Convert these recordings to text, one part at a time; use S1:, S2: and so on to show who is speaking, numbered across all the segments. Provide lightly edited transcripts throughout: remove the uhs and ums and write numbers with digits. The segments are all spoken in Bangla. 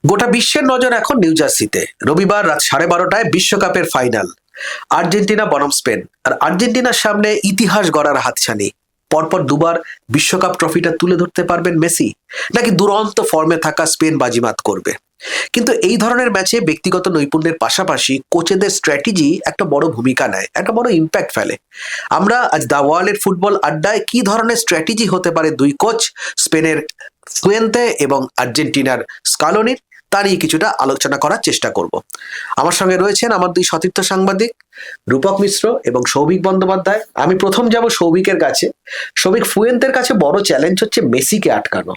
S1: গোটা বিশ্বের নজর এখন নিউ জার্সিতে। রবিবার রাত 12:30টায় বিশ্বকাপের ফাইনাল, আর্জেন্টিনা বনাম স্পেন। আর আর্জেন্টিনার সামনে ইতিহাস গড়ার হাতছানি। পরপর দুবার বিশ্বকাপ ট্রফিটা তুলে ধরতে পারবেন মেসি, নাকি দুরন্ত ফর্মে থাকা স্পেন বাজিমাত করবে? কিন্তু এই ধরনের ম্যাচে ব্যক্তিগত নৈপুণ্যের পাশাপাশি কোচেদের স্ট্র্যাটেজি একটা বড় ভূমিকা নেয়, একটা বড় ইম্প্যাক্ট ফেলে। আমরা আজ দ্য ওয়ার্ল্ডের ফুটবল আড্ডায় কি ধরনের স্ট্র্যাটেজি হতে পারে দুই কোচ, স্পেনের ফুয়েন্তে এবং আর্জেন্টিনার স্কালোনির, তা নিয়ে কিছুটা আলোচনা করার চেষ্টা করব। আমার সঙ্গে রয়েছেন আমার দুই সতীর্থ সাংবাদিক রূপক মিশ্র এবং সৌভিক বন্দ্যোপাধ্যায়। আমি প্রথম যাব সৌভিকের কাছে। সৌভিক, ফুয়েন্তের কাছে বড় চ্যালেঞ্জ হচ্ছে মেসিকে আটকানো।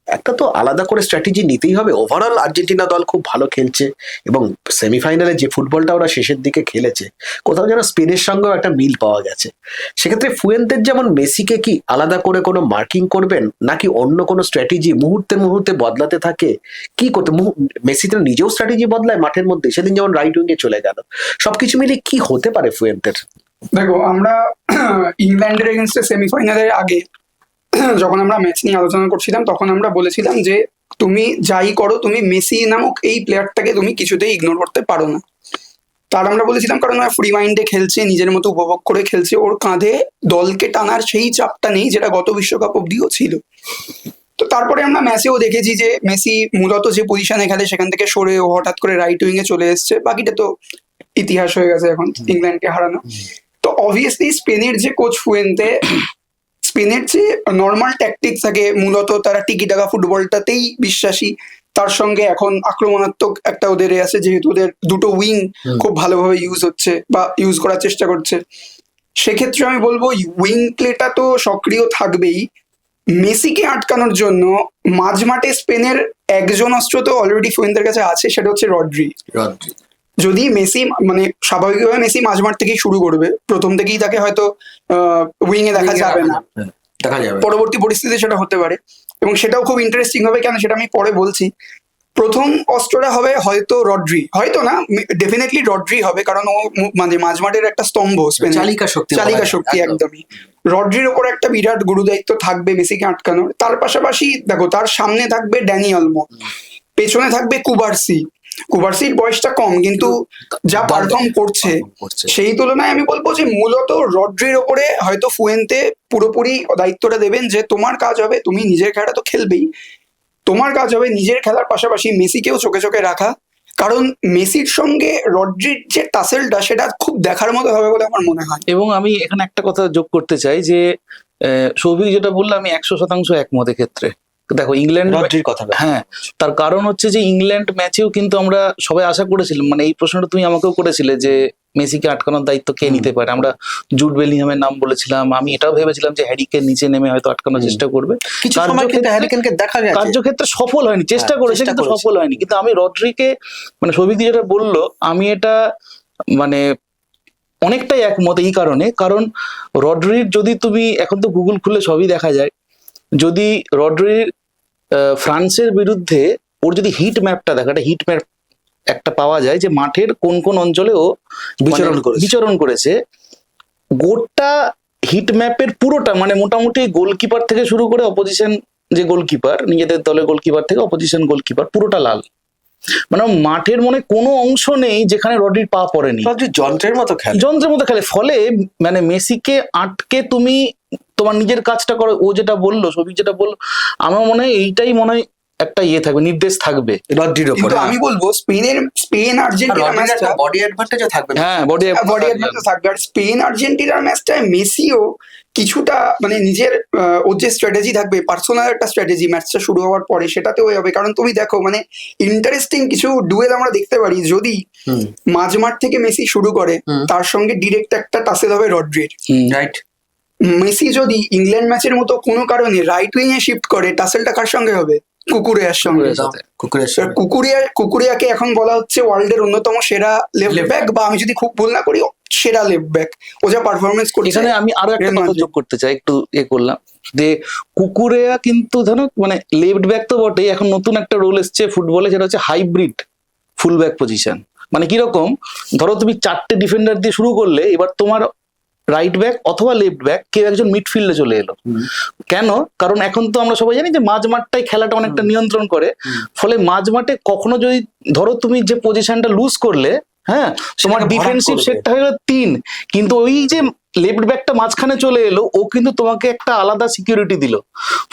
S1: একটা তো আলাদা করে স্ট্র্যাটেজি নিতেই হবে। ওভারঅল আর্জেন্টিনা দল খুব ভালো খেলছে এবং সেমিফাইনালে যে ফুটবলটা ওরা শেষের দিকে খেলেছে, কোথাও যেন স্পেনের সঙ্গেও একটা মিল পাওয়া গেছে। সেক্ষেত্রে ফুয়েন্তের যেমন মেসিকে কি আলাদা করে কোনো মার্কিং করবেন, নাকি অন্য কোনো স্ট্র্যাটেজি মুহূর্তে মুহূর্তে বদলাতে থাকে? কি করতে মেসি তো নিজেও স্ট্র্যাটেজি বদলায় মাঠের মধ্যে, সেদিন যেমন রাইট উইং এ চলে গেল। সবকিছু মিলিয়ে কি হতে পারে ফুয়েন্তের?
S2: দেখো, আমরা ইংল্যান্ডের এগেনস্টে সেমিফাইনালের আগে যখন আমরা ম্যাচ নিয়ে আলোচনা করছিলাম, তখন আমরা বলেছিলাম যে তুমি যাই করো, তুমি মেসি নামক এই প্লেয়ারটাকে তুমি কিছুতেই ইগনোর করতে পারো না। তার আমরা বলেছিলাম কারণ ওরা ফ্রি মাইন্ডে খেলছে, নিজের মতো উপভোগ করে খেলছে, ওর কাঁধে দলকে টানার সেই চাপটা নেই যেটা গত বিশ্বকাপ অব্দিও ছিল। তো তারপরে আমরা ম্যাচেও দেখেছি যে মেসি মূলত যে পজিশনে খেলে সেখান থেকে সরে ও হঠাৎ করে রাইট উইং এ চলে এসছে। বাকিটা তো ইতিহাস হয়ে গেছে এখন ইংল্যান্ডকে হারানো। তো অবভিয়াসলি স্পেনের যে কোচ ফুয়েন্তে, স্পেনের যে নর্মাল ট্যাকটিক্স থাকে, মূলত তারা টিকি টাকা ফুটবলটাতেই বিশ্বাসী। তার সঙ্গে এখন আক্রমণাত্মক একটা ওদের আছে, যেহেতু ওদের দুটো উইং খুব ভালোভাবে ইউজ হচ্ছে বা ইউজ করার চেষ্টা করছে। সেক্ষেত্রে আমি বলবো উইং প্লেটা তো সক্রিয় থাকবেই। মেসিকে আটকানোর জন্য মাঝমাঠে স্পেনের একজন অস্ত্র তো অলরেডি ফুয়েন্তের কাছে আছে, সেটা হচ্ছে রড্রি। যদি মেসি মানে স্বাভাবিকভাবে মেসি মাঝমাঠ থেকেই শুরু করবে, প্রথম থেকেই তাকে হয়তো উইং এ দেখা যাবে না, পরবর্তী পরিস্থিতি সেটা হতে পারে এবং সেটাও খুব ইন্টারেস্টিং হবে। কেন সেটা আমি পরে বলছি। প্রথম অস্ত্রটা হবে হয়তো রড্রি, হয়তো না, ডেফিনেটলি রড্রি হবে, কারণ ও মানে মাঝমাঠের একটা স্তম্ভ, চালিকা শক্তি একদমই। রড্রির ওপর একটা বিরাট গুরুদায়িত্ব থাকবে মেসিকে আটকানোর। তার পাশাপাশি দেখো, তার সামনে থাকবে ড্যানি অলমো, পেছনে থাকবে কুবার্সির বয়সটা কম, কিন্তু যা পারফর্ম করছে সেই তুলনায় আমি বলবো যে মূলত রড্রির ওপরে হয়তো ফুয়েন্তে পুরোপুরি দায়িত্বটা দেবেন যে তোমার কাজ হবে, তুমি নিজের খেলাটা তো খেলবেই, তোমার কাজ হবে নিজের খেলার পাশাপাশি মেসিকেও চোখে চোখে রাখা। কারণ মেসির সঙ্গে রড্রির যে টাসেলটা, সেটা খুব দেখার মতো হবে বলে আমার মনে হয়।
S3: এবং আমি এখানে একটা কথা যোগ করতে চাই যে সৌভিক যেটা বললো, আমি 100% একমত ক্ষেত্রে। দেখো ইংল্যান্ড কথা, হ্যাঁ, তার কারণ হচ্ছে যে ইংল্যান্ড ম্যাচেও কিন্তু আমরা সবাই আশা করেছিলাম, মানে এই প্রশ্নটা তুমি আমাকেও করেছিলে যে মেসিকে আটকানোর দায়িত্ব কে নিতে পারে। আমরা জুড বেলিংহামের নাম বলেছিলাম, আমি এটাও ভেবেছিলাম যে হ্যারিকে নিচে নেমে হয়তো আটকানোর চেষ্টা করবে। কার্যক্ষেত্রে সফল হয়নি, চেষ্টা করেছে কিন্তু সফল হয়নি। কিন্তু আমি রড্রিকে, মানে সৌভিক যেটা বললো, আমি এটা মানে অনেকটাই একমত এই কারণে, কারণ রড্রির যদি তুমি এখন তো গুগল খুলে সবই দেখা যায়, যদি রড্রির ফ্রান্সের বিরুদ্ধে ওর যদি হিট ম্যাপটা দেখা, একটা হিট ম্যাপ একটা পাওয়া যায় যে মাঠের কোন কোন অঞ্চলে ও বিচরণ করেছে, গোটা হিট ম্যাপের পুরোটা, মানে মোটামুটি গোলকিপার থেকে শুরু করে অপোজিশন যে গোলকিপার, নিজেদের দলের গোলকিপার থেকে অপোজিশন গোলকিপার, পুরোটা লাল। মানে মাঠের মনে কোনো অংশ নেই যেখানে রড্রির পা পড়েনি।
S1: যন্ত্রের মতো
S3: খেলে। ফলে মানে মেসিকে আটকে তুমি তোমার নিজের কাজটা করো। ও যেটা বললো, সবিক যেটা বললো, আমার মনে হয় এইটাই মনে হয় একটা থাকবে, নির্দেশ থাকবে রড্রির উপর।
S2: কিন্তু আমি বলবো স্পেন আর্জেন্টিনা ম্যাচটা
S1: বডি অ্যাডভান্টেজও থাকবে।
S3: হ্যাঁ, বডি
S2: অ্যাডভান্টেজ থাকবে। আর স্পেন আর্জেন্টিনার ম্যাচটায় মেসিও কিছুটা মানে নিজের ওর যে স্ট্র্যাটেজি থাকবে, পার্সোনাল একটা স্ট্র্যাটেজি ম্যাচটা শুরু হওয়ার পরে, সেটাতেও হবে। কারণ তুমি দেখো, মানে ইন্টারেস্টিং কিছু ডুয়েল আমরা দেখতে পারি। যদি মাঝমাঠ থেকে মেসি শুরু করে, তার সঙ্গে ডিরেক্ট একটা টাসেল হবে রড্রির,
S1: রাইট।
S2: মেসি যদি ইংল্যান্ড ম্যাচের মতো কোনো কারণে রাইট উইং এ শিফট করে, টাসেলটা কার সঙ্গে হবে? কুকুরেয়ার সঙ্গে। কুকুরিয়াকে এখন বলা হচ্ছে ওয়ার্ল্ডের অন্যতম সেরা লেফট ব্যাক, বা আমি যদি খুব ভুল না করি সেরা লেফট ব্যাক। ও যা পারফরমেন্স করছে।
S3: এখানে আমি আরো একটা কথা যোগ করতে চাই, একটু করলাম যে কুকুরেয়া কিন্তু ধরো মানে লেফট ব্যাক তো বটেই, এখন নতুন একটা রোল এসছে ফুটবলে, যেটা হচ্ছে হাইব্রিড ফুল ব্যাক পজিশন। মানে কিরকম, ধরো তুমি 4টে ডিফেন্ডার দিয়ে শুরু করলে, এবার তোমার রাইট ব্যাক অথবা লেফট ব্যাক কেউ একজন মিডফিল্ডে চলে এলো। কেন? কারণ এখন তো আমরা সবাই জানি যে মাঝ মাঠটাই খেলাটা অনেকটা নিয়ন্ত্রণ করে, ফলে মাঝ মাঠে কখনো যদি ধরো তুমি যে পজিশনটা লুজ করলে, হ্যাঁ, তোমার
S1: সেটাকে ভরাট
S3: ডিফেন্সিভ
S1: করবে।
S3: সেটটা হলো 3, কিন্তু ওই যে লেফট ব্যাকটা মাঝখানে চলে এলো, ও কিন্তু তোমাকে একটা আলাদা সিকিউরিটি দিল।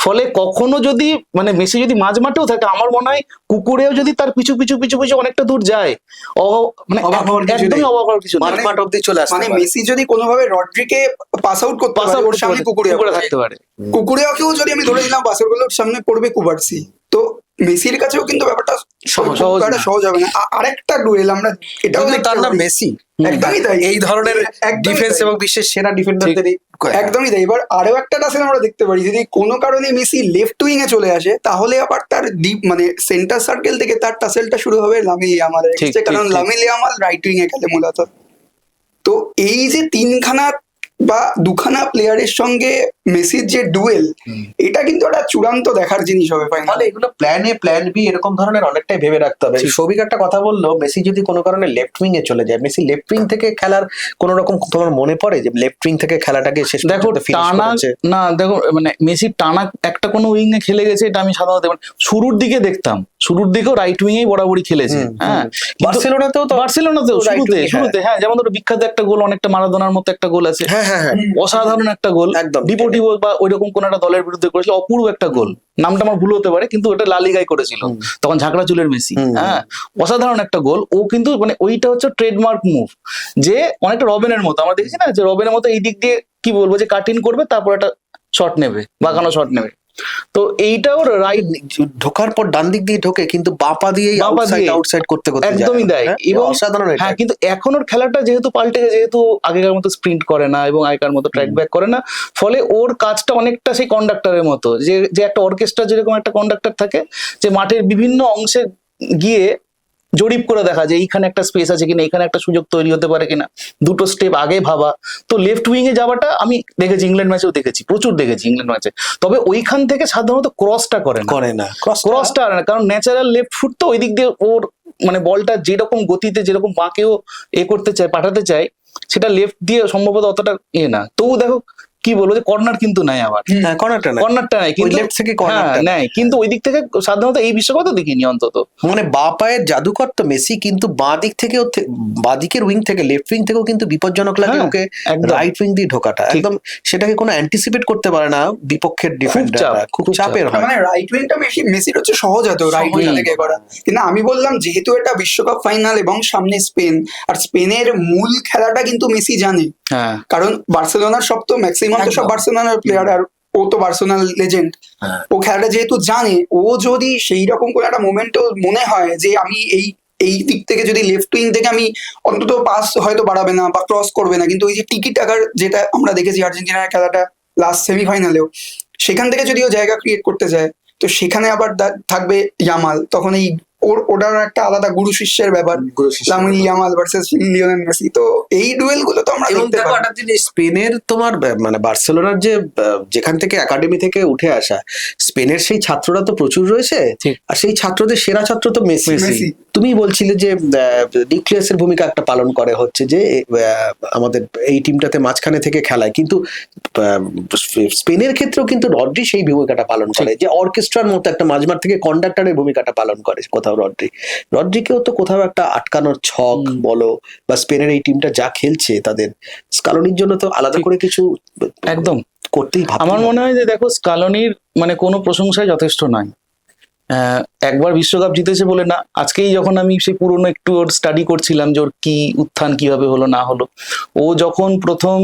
S3: ফলে কখনো যদি মানে মেসি যদি মাঝ মাঠেও থাকে, আমার মনে হয় কুকুরেও যদি তার পিছু পিছু পিছু পিছু অনেকটা দূর যায়, মানে
S1: অবাক হওয়ার কিছু
S3: একদমই
S1: নেই।
S3: অবাক হওয়ার কিছু নেই।
S1: মাঠ অব্দি চলে আসতে
S2: মানে
S1: পারে।
S2: মেসি যদি কোনোভাবে রড্রিকে পাস আউট করতে
S3: পাস
S2: পারে,
S3: আউট
S2: ওর সামনে কুকুরে
S3: থাকতে পারে।
S2: কুকুরেওকেও যদি আমি ধরে নিলাম পাসেরগুলোর সামনে পড়বে কুবার্সি, তো মেসির কাছেও কিন্তু ব্যাপারটা
S3: সহজ না।
S2: সহজ হবে না। আরেকটা ডুয়েল আমরা এটাও
S1: কিন্তু
S2: দেখতে
S1: তার নাম
S2: পারি।
S1: মেসি,
S2: একদমই তাই।
S1: এই ধরনের
S2: একদমই
S1: ডিফেন্স
S2: তাই।
S1: এবং বিশ্বের সেরা ডিফেন্ডারদেরই
S2: একদমই তাই। এবার আরো একটা টাসেল আমরা দেখতে পারি, যদি কোনো কারণে মেসি লেফট উইং এ চলে আসে, তাহলে আবার তার ডিপ মানে সেন্টার সার্কেল থেকে তার টাসেলটা শুরু হবে লামিল ইয়ামালের
S3: ঠিক,
S2: কাছে, কারণ
S3: ঠিক, ঠিক।
S2: লামিল ইয়ামাল রাইট উইং এ খেলে মূলত। তো এই যে তিনখানা বা দুখানা প্লেয়ারের সঙ্গে মেসির যে ডুয়েল, এটা কিন্তু একটা চূড়ান্ত দেখার জিনিস হবে
S1: তাহলে
S2: ফাইনালে।
S1: এগুলো প্ল্যান এ প্ল্যান বি এরকম ধরনের অনেকটাই ভেবে রাখতে হবে। সৌভিক একটা কথা বললো, মেসি যদি কোনো কারণে লেফট উইং এ চলে যায়, মেসি লেফট উইং থেকে খেলার কোন রকম তোমার মনে পড়ে যে লেফট উইং থেকে খেলাটাকে শেষ
S3: দেখো
S1: পর্যন্ত ফিনিশ
S3: টানা
S1: করেছে?
S3: না, দেখো মানে মেসি টানা একটা কোনো উইং এ খেলে গেছে, এটা আমি সাধারণত শুরুর দিকে দেখতাম, শুরুর দিকেও রাইট উইং এই বরাবরই খেলেছে। হ্যাঁ,
S1: বার্সেলোনাতেও তো
S3: বার্সেলোনাতেও
S1: right
S3: শুরুতে
S1: wing এ,
S3: শুরুতে হ্যাঁ, যেমন ধরো বিখ্যাত একটা গোল, অনেকটা মারাদোনার মতো একটা গোল আছে,
S1: হ্যাঁ হ্যাঁ হ্যাঁ
S3: অসাধারণ একটা গোল,
S1: একদম।
S3: ডিপোর্টিভো বা ওইরকম কোন একটা দলের বিরুদ্ধে করেছিল, অপূর্ব একটা গোল, নামটা আমার ভুল হতে পারে, কিন্তু ওটা লা লিগায় করেছিল, তখন ঝাঁকড়া চুলের মেসি। হ্যাঁ, অসাধারণ একটা গোল। ও কিন্তু মানে ওইটা হচ্ছে ট্রেডমার্ক মুভ, যে অনেকটা রবেনের মতো আমরা দেখেছি না, যে রবেনের মতো এই দিক দিয়ে কি বলবো, যে কাটিং করবে, তারপর একটা শট নেবে, বাঁকানো শট নেবে। তো এইটাও রাইট
S1: ঢোকার পর ডান দিক দিয়ে ঢোকে, কিন্তু বাপা দিয়ে
S3: বাঁ পা দিয়ে
S1: আউটসাইড করতে করতে যায়।
S3: একদমই দেয়।
S1: হ্যাঁ,
S3: এবং
S1: অসাধারণ এটা।
S3: হ্যাঁ, কিন্তু এখন ওর খেলাটা যেহেতু পাল্টে গেছে, যেহেতু আগেকার মতো স্প্রিন্ট করে না এবং আগেকার মতো ট্র্যাক ব্যাক করে না, ফলে ওর কাজটা অনেকটা সেই কন্ডাক্টরের মতো, যে যে একটা অর্কেস্ট্রা যেরকম একটা কন্ডাক্টর থাকে, যে মাঠের বিভিন্ন অংশে গিয়ে জরিপ করে দেখা যে এইখানে একটা স্পেস আছে কিনা, এখানে একটা সুযোগ তৈরি হতে পারে কিনা, দুটো স্টেপ আগে ভাবা। তো লেফট উইং এ যাওয়াটা আমি দেখেছি, ইংল্যান্ড ম্যাচেও দেখেছি, প্রচুর দেখেছি ইংল্যান্ড ম্যাচে। তবে ওইখান থেকে সাধারণত ক্রসটা করে না, ক্রসটা আর না, কারণ ন্যাচারাল লেফট ফুট তো ওই দিক দিয়ে ওর মানে বলটা যেরকম গতিতে যেরকম বাঁকেও করতে চায়, পাঠাতে চায়, সেটা লেফট দিয়ে সম্ভবত অতটা না। তবু দেখো কি বলবো, যে কর্নার কিন্তু নাই, আবার কর্নারটা নাই, কিন্তু
S1: লেফট থেকে
S3: নেয়, কিন্তু ওই দিক থেকে সাধারণত এই বিশ্বকাপে তো দেখিনি অন্তত।
S1: মানে বা পায়ের জাদুকর তো মেসি, কিন্তু বাঁ দিক থেকেও বাঁ দিকের উইং থেকে লেফট উইং থেকেও কিন্তু বিপজ্জনক লাগে ওকে রাইট উইং দিয়ে ঢোকাটা, একদম সেটাকে কোনো অ্যান্টিসিপেট করতে পারে না বিপক্ষের ডিফেন্ডাররা, খুব চাপের হয়।
S2: মানে রাইট উইংটা মেসির হচ্ছে সহজ হতো রাইট উইং থেকে করা। কিন্তু আমি বললাম, যেহেতু এটা বিশ্বকাপ ফাইনাল এবং সামনে স্পেন, আর স্পেনের মূল খেলাটা কিন্তু মেসি জানে,
S3: হ্যাঁ,
S2: কারণ বার্সেলোনার সব তো ম্যাক্সিমাম তো সব বার্সেলোনার প্লেয়ার, আর ও তো বার্সেলোনার লেজেন্ড। ও খেলাটা যেহেতু জানে, ও যদি সেই রকম কোনো একটা মোমেন্টও মনে হয় যে আমি এই দিক থেকে যদি লেফট উইং থেকে আমি অন্তত পাস হয়তো বাড়াবে না বা ক্রস করবে না, কিন্তু ওই যে টিকি টাকার যেটা আমরা দেখেছি আর্জেন্টিনার খেলাটা লাস্ট সেমিফাইনালেও, সেখান থেকে যদি ও জায়গা ক্রিয়েট করতে যায়, তো সেখানে আবার থাকবে ইয়ামাল, তখন এই ওটার একটা আলাদা গুরু শিষ্যের ব্যাপার, লামিল ইয়ামাল ভার্সেস লিওনেল মেসি। তো এই ডুয়েল গুলো তো আমরা দেখতে পাই।
S1: স্পেনের তোমার মানে বার্সেলোনার যে যেখান থেকে একাডেমি থেকে উঠে আসা স্পেনের সেই ছাত্ররা তো প্রচুর রয়েছে, আর সেই ছাত্রদের সেরা ছাত্র তো মেসি। তুমি বলছিলে যে নিউক্লিয়াসের ভূমিকা একটা পালন করে, হচ্ছে যে আমাদের এই টিমটাতে মাঝখানে থেকে খেলায়, কিন্তু স্পেনের ক্ষেত্রেও কিন্তু রড্রি সেই ভূমিকাটা পালন করে, যে অর্কেস্ট্রার মতো একটা মাঝমাঠ থেকে কন্ডাক্টরের ভূমিকাটা পালন করে কোথাও রড্রিকেও তো কোথাও একটা আটকানোর ছক বলো, বা স্পেনের এই টিমটা যা খেলছে তাদের স্কালোনির জন্য তো আলাদা করে কিছু
S3: একদম
S1: করতেই
S3: আমার মনে হয় যে দেখো, স্কালোনির মানে কোনো প্রশংসায় যথেষ্ট নয়। একবার বিশ্বকাপ জিতেছে বলে না, আজকেই যখন আমি সেই পুরনো একটু ওর স্টাডি করছিলাম যে ওর কি উত্থান কিভাবে হলো না হলো, ও যখন প্রথম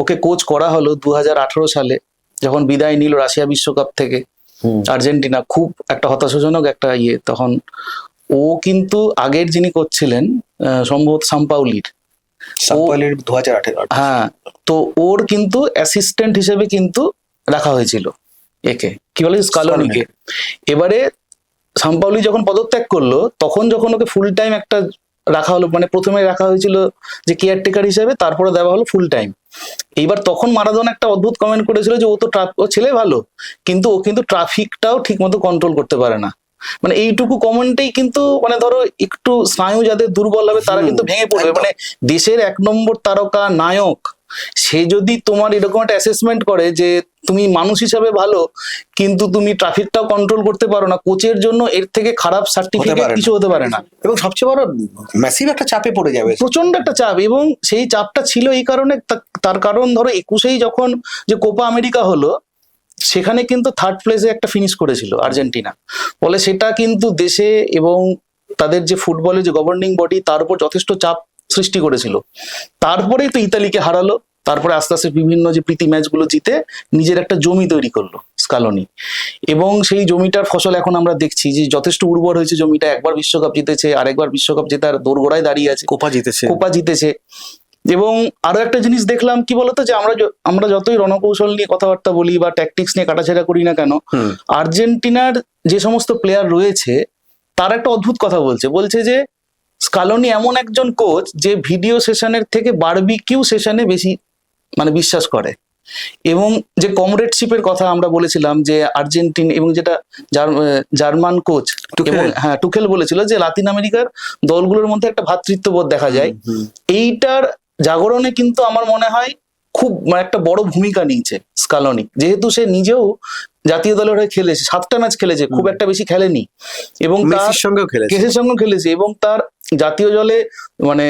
S3: ওকে কোচ করা হলো 2018 সালে, যখন বিদায় নিল রাশিয়া বিশ্বকাপ থেকে আর্জেন্টিনা, খুব একটা হতাশাজনক একটা তখন ও কিন্তু আগের যিনি কোচ ছিলেন সম্ভবত সাম্পাউলির
S1: 2018।
S3: হ্যাঁ, তো ওর কিন্তু অ্যাসিস্ট্যান্ট হিসেবে কিন্তু রাখা হয়েছিল একে, কি বলে, স্কালোনিকে। এবারে সাম্পাউলি যখন পদত্যাগ করলো, তখন যখন ওকে ফুল টাইম একটা রাখা হলো, মানে প্রথমে রাখা হয়েছিল যে কেয়ারটেকার হিসেবে, তারপরে দেওয়া হলো ফুল টাইম। এইবার তখন মারাদোনা একটা অদ্ভুত কমেন্ট করেছিল যে ও ছেলে ভালো, কিন্তু ও কিন্তু ট্রাফিকটাও ঠিক মতো কন্ট্রোল করতে পারে না। মানে এইটুকু কমেন্টেই কিন্তু মানে ধরো একটু স্নায়ু যাদের দুর্বল হবে তারা কিন্তু ভেঙে পড়বে। মানে দেশের 1 নম্বর তারকা নায়ক সে যদি তোমার এরকম একটা অ্যাসেসমেন্ট করে যে তুমি মানুষ হিসাবে ভালো কিন্তু তুমি ট্রাফিকটাও কন্ট্রোল করতে পারো না, কোচের জন্য এর থেকে খারাপ সার্টিফিকেট
S1: পারে না।
S3: কিছু হতে পারে না।
S1: এবং সবচেয়ে বড় ম্যাসিভ একটা চাপে পড়ে যাবে।
S3: প্রচন্ড একটা চাপ, এবং সেই চাপটা ছিল এই কারণে, তার কারণ ধরো 21-এই যখন যে কোপা আমেরিকা হলো সেখানে কিন্তু থার্ড প্লেসে একটা ফিনিশ করেছিল আর্জেন্টিনা, ফলে সেটা কিন্তু দেশে এবং তাদের যে ফুটবলের যে গভর্নিং বডি তার উপর যথেষ্ট চাপ সৃষ্টি করেছিল। তারপরেই তো ইতালিকে হারালো, তারপরে আস্তে আস্তে বিভিন্ন যে প্রীতি ম্যাচগুলো জিতে নিজের একটা জমি তৈরি করলো স্কালোনি, এবং সেই জমিটার ফসল এখন আমরা দেখছি যে যথেষ্ট উর্বর হয়েছে জমিটা। একবার বিশ্বকাপ জিতেছে, আরেকবার বিশ্বকাপ জেতার দোরগোড়ায় দাঁড়িয়ে আছে,
S1: কোপা জিতেছে।
S3: এবং আরো একটা জিনিস দেখলাম কি বলতো, যে আমরা যতই রণকৌশল নিয়ে কথাবার্তা বলি বা ট্যাকটিক্স নিয়ে কাটাছেড়া করি না কেন, আর্জেন্টিনার যে সমস্ত প্লেয়ার রয়েছে তার একটা অদ্ভুত কথা বলছে যে স্কালোনি এমন একজন কোচ যে ভিডিও সেশনের থেকে বারবিকিউ সেশনে বেশি মানে বিশ্বাস করে, এবং যে কমরেডশিপের কথা আমরা বলেছিলাম যে আর্জেন্টিন, এবং যেটা জার্মান কোচ টুখেল বলেছিল যে লাতিন আমেরিকার দলগুলোর মধ্যে একটা ভ্রাতৃত্ববোধ দেখা যায়, এইটার জাগরণে কিন্তু আমার মনে হয় খুব একটা বড় ভূমিকা নিয়েছে স্কালোনি, যেহেতু সে নিজেও জাতীয় দলের হয়ে খেলেছে, 7টা ম্যাচ খেলেছে, খুব একটা বেশি খেলেনি, এবং
S1: মেসির সঙ্গেও
S3: খেলেছে, এবং তার জাতীয় দলে মানে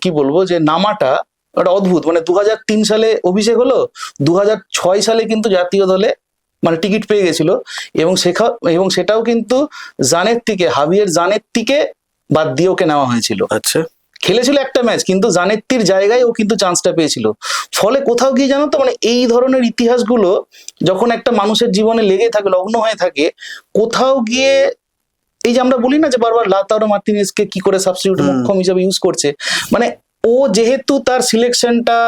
S3: কি বলবো যে নামাটা একটা অদ্ভুত। মানে 2003 সালে অভিষেক হলো, 2006 সালে কিন্তু জাতীয় দলে মানে টিকিট পেয়ে গেছিল, এবং সেটাও কিন্তু হাভিয়ের জানেত্তিকে বাদ দিয়ে ওকে নেওয়া হয়েছিল।
S1: আচ্ছা,
S3: খেলেছিল একটা ম্যাচ, কিন্তু জানেত্তির জায়গায় ও কিন্তু চান্সটা পেয়েছিল। ফলে কোথাও গিয়ে জানো তো, মানে এই ধরনের ইতিহাসগুলো যখন একটা মানুষের জীবনে লেগে থাকে, লগ্ন হয়ে থাকে, কোথাও গিয়ে এই যে আমরা বলি না যে বারবার লাউতারো মার্টিনেজকে কি করে সাবস্টিটিউট মোক্ষম হিসেবে ইউজ করছে, মানে ও যেহেতু তার সিলেকশনটা,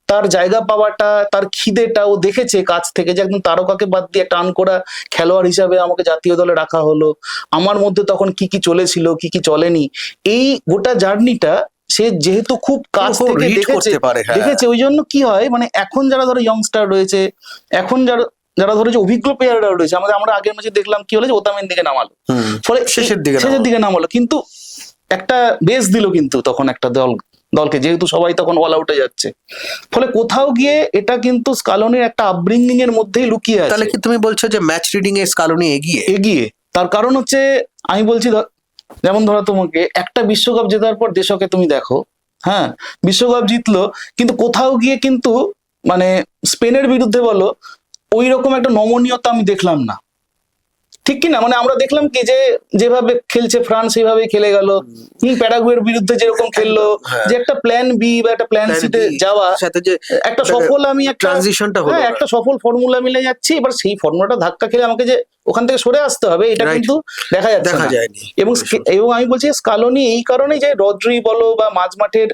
S3: তার জায়গা পাওয়াটা, তার খিদেটা ও দেখেছে কাছ থেকে, যে একদম তারকাকে বাদ দিয়ে একটা আনকোড়া খেলোয়াড় হিসাবে আমাকে জাতীয় দলে রাখা হলো, আমার মধ্যে তখন কি কি চলেছিল কি কি চলেনি, এই গোটা জার্নিটা সে যেহেতু খুব কাছ থেকে দেখেছে, ওই জন্য কি হয় মানে এখন যারা ধরো ইয়ংস্টার রয়েছে, এখন যারা ধরো যে অভিজ্ঞ প্লেয়াররা রয়েছে, আমরা আগের ম্যাচে দেখলাম কি হলো যে ওতামেন্দিকে নামালো, ফলে শেষের দিকে নামালো, কিন্তু একটা বেস দিল কিন্তু তখন একটা দলকে, যেহেতু সবাই তখন অল আউটে যাচ্ছে, ফলে কোথাও গিয়ে এটা কিন্তু স্কালোনির একটা আপব্রিঙ্গিং এর মধ্যেই লুকিয়ে আছে।
S1: তাহলে কি তুমি বলছো যে ম্যাচ রিডিং এ স্কালোনি এগিয়ে?
S3: তার কারণ হচ্ছে, আমি বলছি যেমন ধরো তোমাকে একটা বিশ্বকাপ জেতার পর দেশকে তুমি দেখো, হ্যাঁ বিশ্বকাপ জিতলো, কিন্তু কোথাও গিয়ে কিন্তু মানে স্পেনের বিরুদ্ধে বলো ওই রকম একটা নমনীয়তা আমি দেখলাম না, ঠিক কি না? মানে আমরা দেখলাম কি যে যেভাবে খেলছে ফ্রান্স সেইভাবে খেলে গেল, প্যারাগুয়ের বিরুদ্ধে যেরকম খেললো, যে একটা প্ল্যান বি বা একটা প্ল্যান সিতে যাওয়া, একটা সফল আমি একটা সফল ফর্মুলা মিলে যাচ্ছি, এবার সেই ফর্মুলাটা ধাক্কা খেলে আমাকে যে ওখান থেকে সরে আসতে হবে, এটা কিন্তু দেখা যায়নি। এবং আমি বলছি স্কালোনি এই কারণে যে রদ্রি বলো বা মাঝমাঠের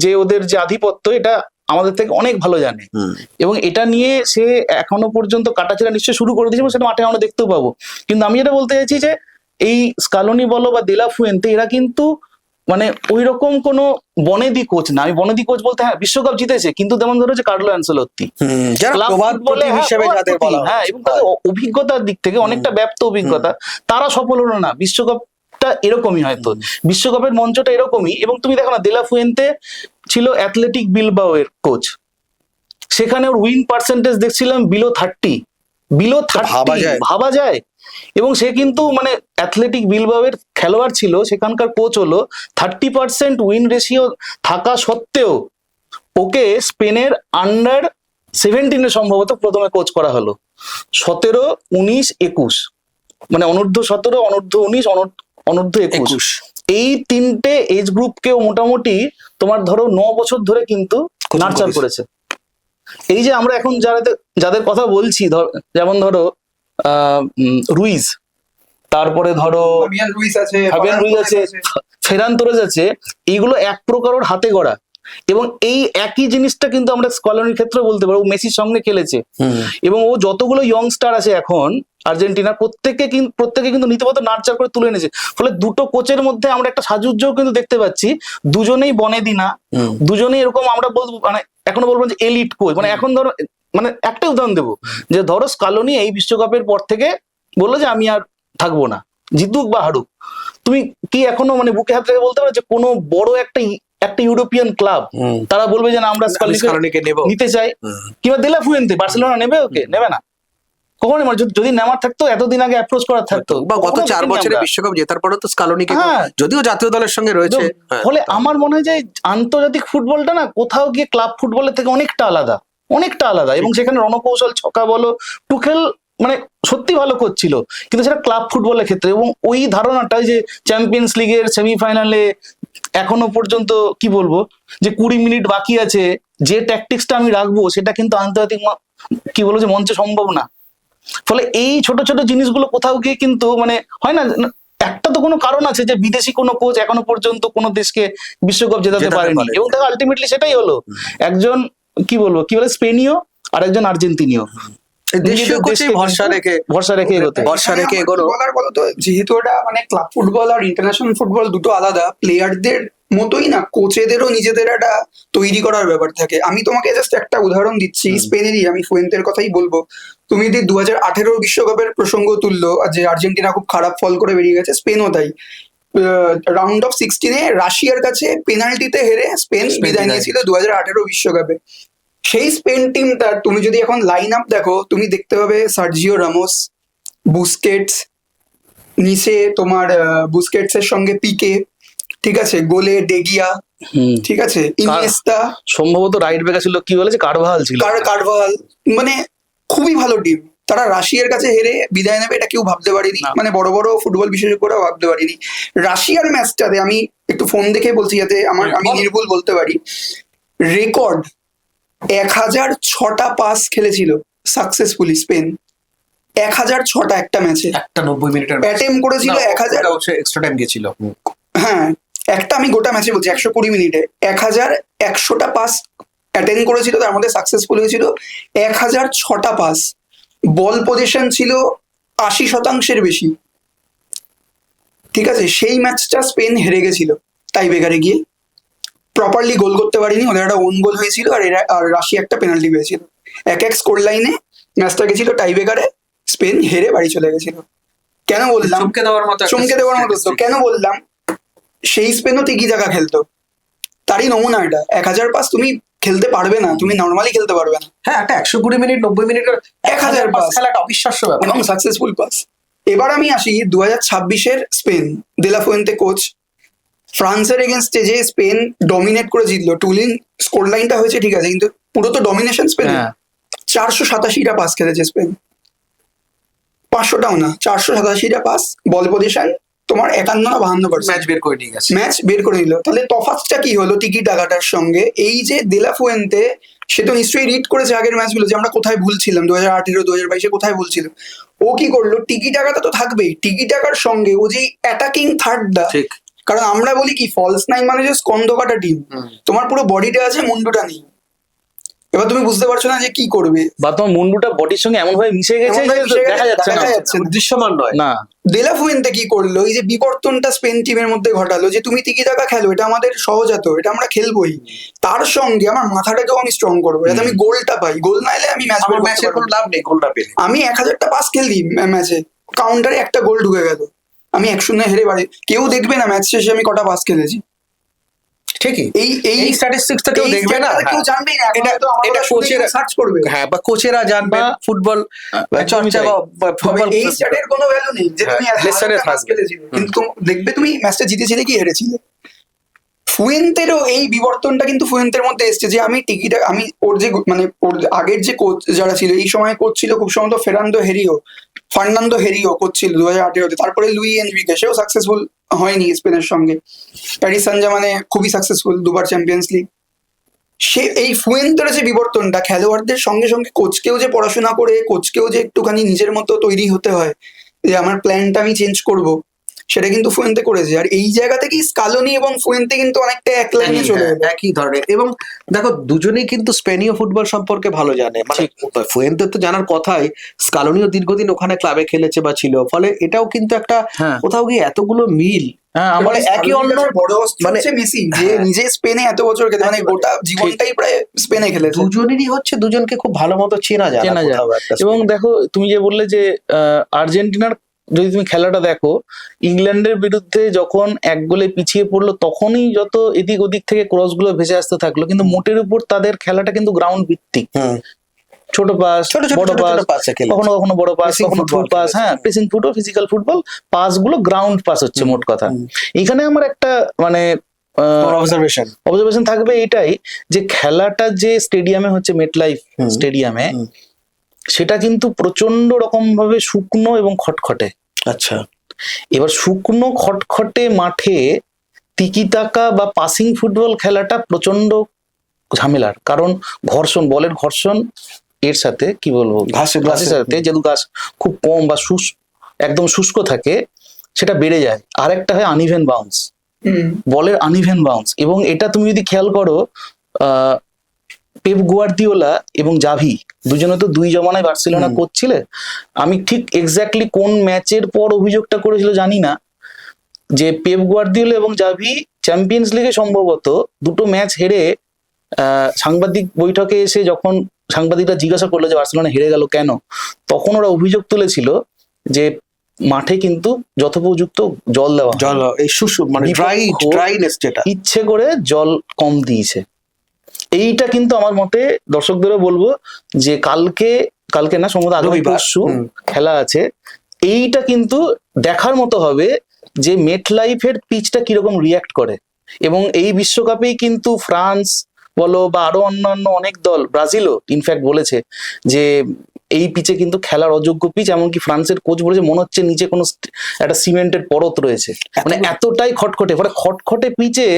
S3: যে ওদের যে আধিপত্য, এটা আমাদের থেকে অনেক ভালো জানে, এবং এটা নিয়ে সে এখনো পর্যন্ত কাটাছেড়া নিশ্চয়ই শুরু করে দিয়েছে, সেটা মাঠে আমরা দেখতেও পাবো। কিন্তু আমি এটা বলতে চাইছি যে এই স্কালোনি বলো বা দেলা ফুয়েন্তে, এরা কিন্তু মানে ওই রকম কোনো বনেদি কোচ না। আমি বনেদি কোচ বলতে হ্যাঁ বিশ্বকাপ জিতেছে, কিন্তু যেমন ধরো যে কার্লো অ্যানসেলোত্তি, হ্যাঁ, এবং তাদের অভিজ্ঞতার দিক থেকে অনেকটা ব্যাপ্ত অভিজ্ঞতা, তারা সফল হলো না। বিশ্বকাপটা এরকমই, হয়তো বিশ্বকাপের মঞ্চটা এরকমই। এবং তুমি দেখো না, দেলা ফুয়েন্তে ছিল অ্যাথলেটিক বিলবাও এর কোচ, সেখানে ওর উইন পার্সেন্টেজ দেখছিলাম বিলো 30, ভাবা যায়। এবং সে কিন্তু মানে অ্যাথলেটিক বিলবাও এর খেলোয়াড় ছিল, সেখানকার কোচ হলো, 30% উইন রেশিও থাকা সত্ত্বেও ওকে স্পেনের আন্ডার-17 সম্ভবত প্রথমে কোচ করা হলো, 17, 19, 21, মানে অনূর্ধ্ব-17, অনূর্ধ্ব-19, অনূর্ধ্ব-21, এই 3টে এজ গ্রুপকেও মোটামুটি তোমার ধরো 9 বছর ধরে কিন্তু নার্চার করেছে। এই যে আমরা এখন যাদের কথা বলছি, যেমন ধরো রুইজ, তারপরে ধরো ফাবিয়ান রুইজ আছে, ফেরান তোরেস আছে, এইগুলো এক প্রকার ওর হাতে গড়া। এবং এই একই জিনিসটা কিন্তু আমরা স্কলারির ক্ষেত্রে বলতে পারবো, মেসির সঙ্গে খেলেছে, এবং ও যতগুলো ইয়ংস্টার আছে এখন আর্জেন্টিনার, প্রত্যেকে কিন্তু নীতিগত নার্চার করে তুলে এনেছে। ফলে দুটো কোচের মধ্যে আমরা একটা সাজুজ্যও কিন্তু দেখতে পাচ্ছি, দুজনেই বনেদি না, দুজনেই এরকম আমরা বলবো মানে এখনো বলবো যে এলিট কোচ। মানে এখন ধরো মানে একটা উদাহরণ দেবো, যে ধরো স্কালোনি এই বিশ্বকাপের পর থেকে বললো যে আমি আর থাকবো না, জিতুক বা হারুক, তুমি কি এখনো মানে বুকে হাত রেখে বলতে পারো যে কোনো বড় একটা একটা ইউরোপিয়ান ক্লাব তারা বলবে যে না আমরা
S1: স্কালোনিকে নেব।
S3: নিতে চাই, কিংবা দে লা ফুয়েন্তে বার্সেলোনা নেবে ওকে, নেবে না কখনো। মানে যদি নেওয়ার থাকতো এতদিন আগে অ্যাপ্রোচ করার থাকতো,
S1: বা গত
S3: কখনো
S1: 4
S3: দেখিনি
S1: বছরে
S3: আমরা।
S1: বিশ্বকাপ জেতার পরে তো স্কালোনিকে,
S3: হ্যাঁ।
S1: যদিও জাতীয় দলের সঙ্গে রয়েছে,
S3: ফলে আমার মনে হয় যে আন্তর্জাতিক ফুটবলটা না কোথাও গিয়ে ক্লাব ফুটবলের থেকে অনেকটা আলাদা, অনেকটা আলাদা। এবং সেখানে রণকৌশল, ছকা বলো, টুকেল মানে সত্যি ভালো করছিল, কিন্তু সেটা ক্লাব ফুটবলের ক্ষেত্রে। এবং ওই ধারণাটা যে চ্যাম্পিয়ন্স লিগের সেমিফাইনালে এখনো পর্যন্ত কি বলবো যে 20 মিনিট বাকি আছে, যে ট্যাকটিক্সটা আমি রাখবো সেটা কিন্তু আন্তর্জাতিক কি বলবো যে মঞ্চে সম্ভব না। ফলে এই ছোট ছোট জিনিসগুলো কোথাও গিয়ে কিন্তু মানে হয় না, একটা তো কোনো কারণ আছে যে বিদেশি কোনো কোচ এখনো পর্যন্ত কোনো দেশকে বিশ্বকাপ জেতাতে পারেনি। এবং দেখো আলটিমেটলি সেটাই হলো, একজন কি বলবো কি বলে স্পেনীয় আর একজন আর্জেন্টিনীয়,
S1: দেশীয় কোচে ভরসা রেখে এগোনো।
S2: বলার বলতো যেহেতু ওটা মানে ক্লাব ফুটবল আর ইন্টারন্যাশনাল ফুটবল দুটো আলাদা, প্লেয়ারদের মতোই না কোচেদেরও নিজেদের একটা তৈরি করার ব্যাপার থাকে। আমি তোমাকে জাস্ট একটা উদাহরণ দিচ্ছি স্পেনেরই, আমি ফুয়েন্তের কথাই বলবো। তুমি যদি 2018 বিশ্বকাপের প্রসঙ্গ তুললো, যে আর্জেন্টিনা খুব খারাপ ফল করে বেরিয়ে গেছে, স্পেনও তাই। রাউন্ড অফ 16-এ রাশিয়ার কাছে পেনাল্টিতে হেরে স্পেন বিদায় নিয়েছিল 2018 বিশ্বকাপে। সেই স্পেন টিমটার তুমি যদি এখন লাইন আপ দেখো, তুমি দেখতে পাবে সার্জিও রামোস, বুস্কেটস, নিচে তোমার বুস্কেটস এর সঙ্গে পিকে, ঠিক আছে, গোলে ডেগিয়া, ঠিক আছে, ইনিয়েস্তা,
S3: সম্ভবত রাইট ব্যাক ছিল কি বলেছে কারভাল ছিল,
S2: কারভাল। মানে খুবই ভালো টিম। তারা রাশিয়ার কাছে হেরে বিদায় নেবে এটা কেউ ভাবতে পারেনি, মানে বড় বড় ফুটবল বিশেষজ্ঞরা ভাবতে পারেনি। রাশিয়ার ম্যাচটাতে আমি একটু ফোন দেখে বলছি যাতে আমি নির্ভুল বলতে পারি, রেকর্ড 1006টা পাস খেলেছিল সাকসেসফুলি স্পেন, 1006টা একটা ম্যাচে,
S1: একটা 90 মিনিটের
S2: অ্যাটেম্প করেছিল 1000,
S1: এক্সট্রা টাইম গেছিল।
S2: হ্যাঁ একটা, আমি গোটা ম্যাচে বলছি 120 মিনিটে 1100টা পাস অ্যাটেন্ড করেছিল, তার মধ্যে সাকসেসফুল হয়েছিল 1006টা পাস। বল পজিশন ছিল 80% বেশি, ঠিক আছে। সেই ম্যাচটা স্পেন হেরে গেছিল টাই ব্রেকারে গিয়ে, প্রপারলি গোল করতে পারিনি, ওদের একটা ওন গোল হয়েছিল আর রাশিয়া একটা পেনাল্টি পেয়েছিল। এক স্কোর লাইনে ম্যাচটা গেছিল টাই ব্রেকারে, স্পেন হেরে বাড়ি চলে গেছিল। কেন বললাম চমকে দেওয়ার মতো তো কেন বললাম, সেই স্পেনও তিকি জায়গা খেলতো, তারই নমুনা এটা। 1000 পাস তুমি খেলতে পারবে না, তুমি নর্মালি খেলতে পারবে না।
S1: হ্যাঁ, একটা 120 মিনিট 90 মিনিটের
S2: 1000 পাস
S1: খেলা একটা অবিশ্বাস্য ব্যাপার
S2: এবং সাকসেসফুল পাস। এবার আমি আসি 2026-এর স্পেন, দে লা ফুয়েন্তে কোচ, ফ্রান্সের এগেনস্টে যে স্পেন ডমিনেট করে জিতলো, টুলিন স্কোর লাইনটা হয়েছে ঠিক আছে, কিন্তু পুরো তো ডমিনেশন স্পেন। 487টা পাস খেলেছে স্পেন, 500টাও না, 487টা পাস, বল পজিশন তোমার 51 না 52%,
S1: ম্যাচ বের করে নিয়ে গেছে,
S2: ম্যাচ বের করে নিল। তাহলে তফাৎটা কি হলো টিকি টাকাটার সঙ্গে? এই যে দে লা ফুয়েন্তে, সে তো নিশ্চয়ই রিড করেছে আগের ম্যাচগুলো যে আমরা কোথায় ভুলছিলাম 2018 2022-এ কোথায় ভুলছিল। ও কি করলো, টিকি টাকাটা তো থাকবেই, টিকি টাকার সঙ্গে ও যে অ্যাটাকিং থার্ডটা,
S1: ঠিক।
S2: কারণ আমরা বলি কি ফলস নাইন মানে যে স্কন্দ কাটা টিম, তোমার পুরো বডিটা আছে মুন্ডুটা নেই। এবার তুমি বুঝতে পারছো না যে কি করবে,
S3: বা তোমার মুন্ডুটা বডির সঙ্গে এমন ভাবে মিশে গেছে যে দেখা যাচ্ছে না,
S1: দৃশ্যমান নয়
S3: না।
S2: দে লা ফুয়েন্তে কি করলো, এই যে বিবর্তনটা স্পেন টিমের মধ্যে ঘটালো, যে তুমি তিকি টাকা খেলো, এটা আমাদের সহজাত, এটা আমরা খেলবোই, তার সঙ্গে আমার মাথাটাকেও আমি স্ট্রং করবো যাতে আমি গোলটা পাই, গোল না এলে আমি
S1: ম্যাচের কোনো লাভ নেই গোলটা পেলে।
S2: আমি 1000টা পাস খেলি ম্যাচে, কাউন্টারে একটা গোল ঢুকে গেল, আমি 1-0 হেরে বাড়ি, কেউ দেখবে না ম্যাচ শেষে আমি কটা পাস খেলেছি।
S1: ঠিকই,
S2: এই
S1: স্ট্যাটিস্টিক্সটা কেউ দেখবে না,
S2: কেউ জানবেই না,
S1: এটা কোচেরা
S2: সার্চ করবে,
S1: হ্যাঁ, বা কোচেরা জানবে, ফুটবল চর্চা বা ফুটবল
S2: এই স্ট্যাটের কোনো ভ্যালু নেই যে তুমি
S1: লেসনে
S2: পাস খেলেছিলে, কিন্তু দেখবে তুমি ম্যাচটা জিতেছিলে কি হেরেছিলে। ফুয়েন্তেরও এই বিবর্তনটা কিন্তু ফুয়েন্তের মধ্যে এসছে, যে আমি টিকিটা আমি ওর যে মানে ওর আগের যে কোচ যারা ছিল এই সময় কোচ ছিল খুব সম্ভবত ফার্নান্দো হেরিও কোচ ছিল 2018-তে, তারপরে লুই এনরিকে, সেও সাকসেসফুল হয়নি স্পেনের সঙ্গে। প্যারিস সান জার্মানে খুবই সাকসেসফুল, 2বার চ্যাম্পিয়ন্স লিগ। সে এই ফুয়েন্তের যে বিবর্তনটা, খেলোয়াড়দের সঙ্গে সঙ্গে কোচকেও যে পড়াশোনা করে, কোচকেও যে একটুখানি নিজের মতো তৈরি হতে হয়, যে আমার প্ল্যানটা আমি চেঞ্জ করব, সেটা কিন্তু ফুয়েন্তে করেছে। আর এই জায়গা থেকেই স্কালোনি এবং ফুয়েন্তে কিন্তু অনেকটা এক লাইনে চলে গেল,
S1: একই ধরনের। এবং দেখো দুজনেই কিন্তু স্পেনীয় ফুটবল সম্পর্কে ভালো জানে, মানে ফুয়েন্তে তো জানার কথাই, স্কালোনিও দীর্ঘদিন ওখানে ক্লাবে খেলেছে বা ছিল, ফলে এটাও কিন্তু একটা কোথাও গিয়ে এতগুলো মিল।
S2: আমার একই অন্য বড় মানে মেসি, যে নিজে স্পেনে এত বছর খেলে, মানে গোটা জীবনটাই প্রায় স্পেনে খেলেছে।
S1: দুজনেরই হচ্ছে দুজনকে খুব ভালো মতো চেনা যায়।
S3: এবং দেখো তুমি যে বললে যে আর্জেন্টিনার যদি তুমি খেলাটা দেখো, ইংল্যান্ডের বিরুদ্ধে যখন 1 গোলে পিছিয়ে পড়লো তখনই যত এদিক ওদিক থেকে ক্রস গুলো ভেসে আসতে থাকলো, কিন্তু মোটের উপর তাদের খেলাটা কিন্তু গ্রাউন্ড ভিত্তিক, ছোট পাস,
S1: ছোট ছোট
S3: বড়
S1: ছোট
S3: পাস,
S1: ছোট পাসে খেলে
S3: কখনো কখনো বড় পাস,
S1: Pressing
S3: কখনো থ্রু
S1: football
S3: পাস,
S1: খেলেছে।
S3: হ্যাঁ pressing football, physical football, pass গুলো গ্রাউন্ড পাস হচ্ছে মোট কথা। এখানে আমার একটা মানে
S1: অবজারভেশন
S3: অবজারভেশন থাকবে এটাই, যে খেলাটা যে স্টেডিয়ামে হচ্ছে, মেটলাইফ স্টেডিয়ামে, সেটা কিন্তু প্রচন্ড রকম ভাবে শুকনো এবং খটখটে।
S1: আচ্ছা
S3: এবার শুকনো খটখটে মাঠে তিকিতাকা বা পাসিং ফুটবল খেলাটা প্রচন্ড ঝামেলার, কারণ ঘর্ষণ, বলের ঘর্ষণ এর সাথে কি বলবো, ঘাসের সাথে যেহেতু ঘাস খুব কম বা একদম শুষ্ক থাকে, সেটা বেড়ে যায়। আর একটা হয় আনইভেন বাউন্স, বলের আনইভেন বাউন্স। এবং এটা তুমি যদি খেয়াল করো, পেপ গুয়ার্দিওলা এবং জাভি দুজনে তো 2 জমানায় বার্সেলোনা করছিলে। আমি ঠিক এক্স্যাক্টলি কোন ম্যাচের পর অভিযোগটা করেছিল জানি না, যে পেপ গুয়ার্দিওলা এবং জাভি চ্যাম্পিয়ন্স লিগে সম্ভবত 2টো ম্যাচ হেরে সাংবাদিক বৈঠকে এসে যখন সাংবাদিকরা জিজ্ঞাসা করলো যে বার্সেলোনা হেরে গেল কেন, তখন ওরা অভিযোগ তুলেছিল যে মাঠে কিন্তু যথোপযুক্ত জল দেওয়া হয়নি।
S1: জল এই মানে ড্রাইনেস, যেটা
S3: ইচ্ছে করে জল কম দিয়েছে। এইটা কিন্তু আমার মতে দর্শকদেরও বলবো যে কালকে না, সম্ভবত আগামী পরশু খেলা আছে, এইটা কিন্তু দেখার মতো হবে যে মেটলাইফের পিচটা কিরকম রিয়াক্ট করে। এবং এই বিশ্বকাপেই কিন্তু ফ্রান্স বলো বা আরো অন্যান্য অনেক দল, ব্রাজিলও ইনফ্যাক্ট বলেছে যে এই পিচে কিন্তু খেলার অযোগ্য পিচ। এমনকি ফ্রান্সের কোচ বলেছে মনে হচ্ছে নিচে কোনো একটা সিমেন্টের পরত রয়েছে, মানে এতটাই খটখটে। মানে খটখটে পিচে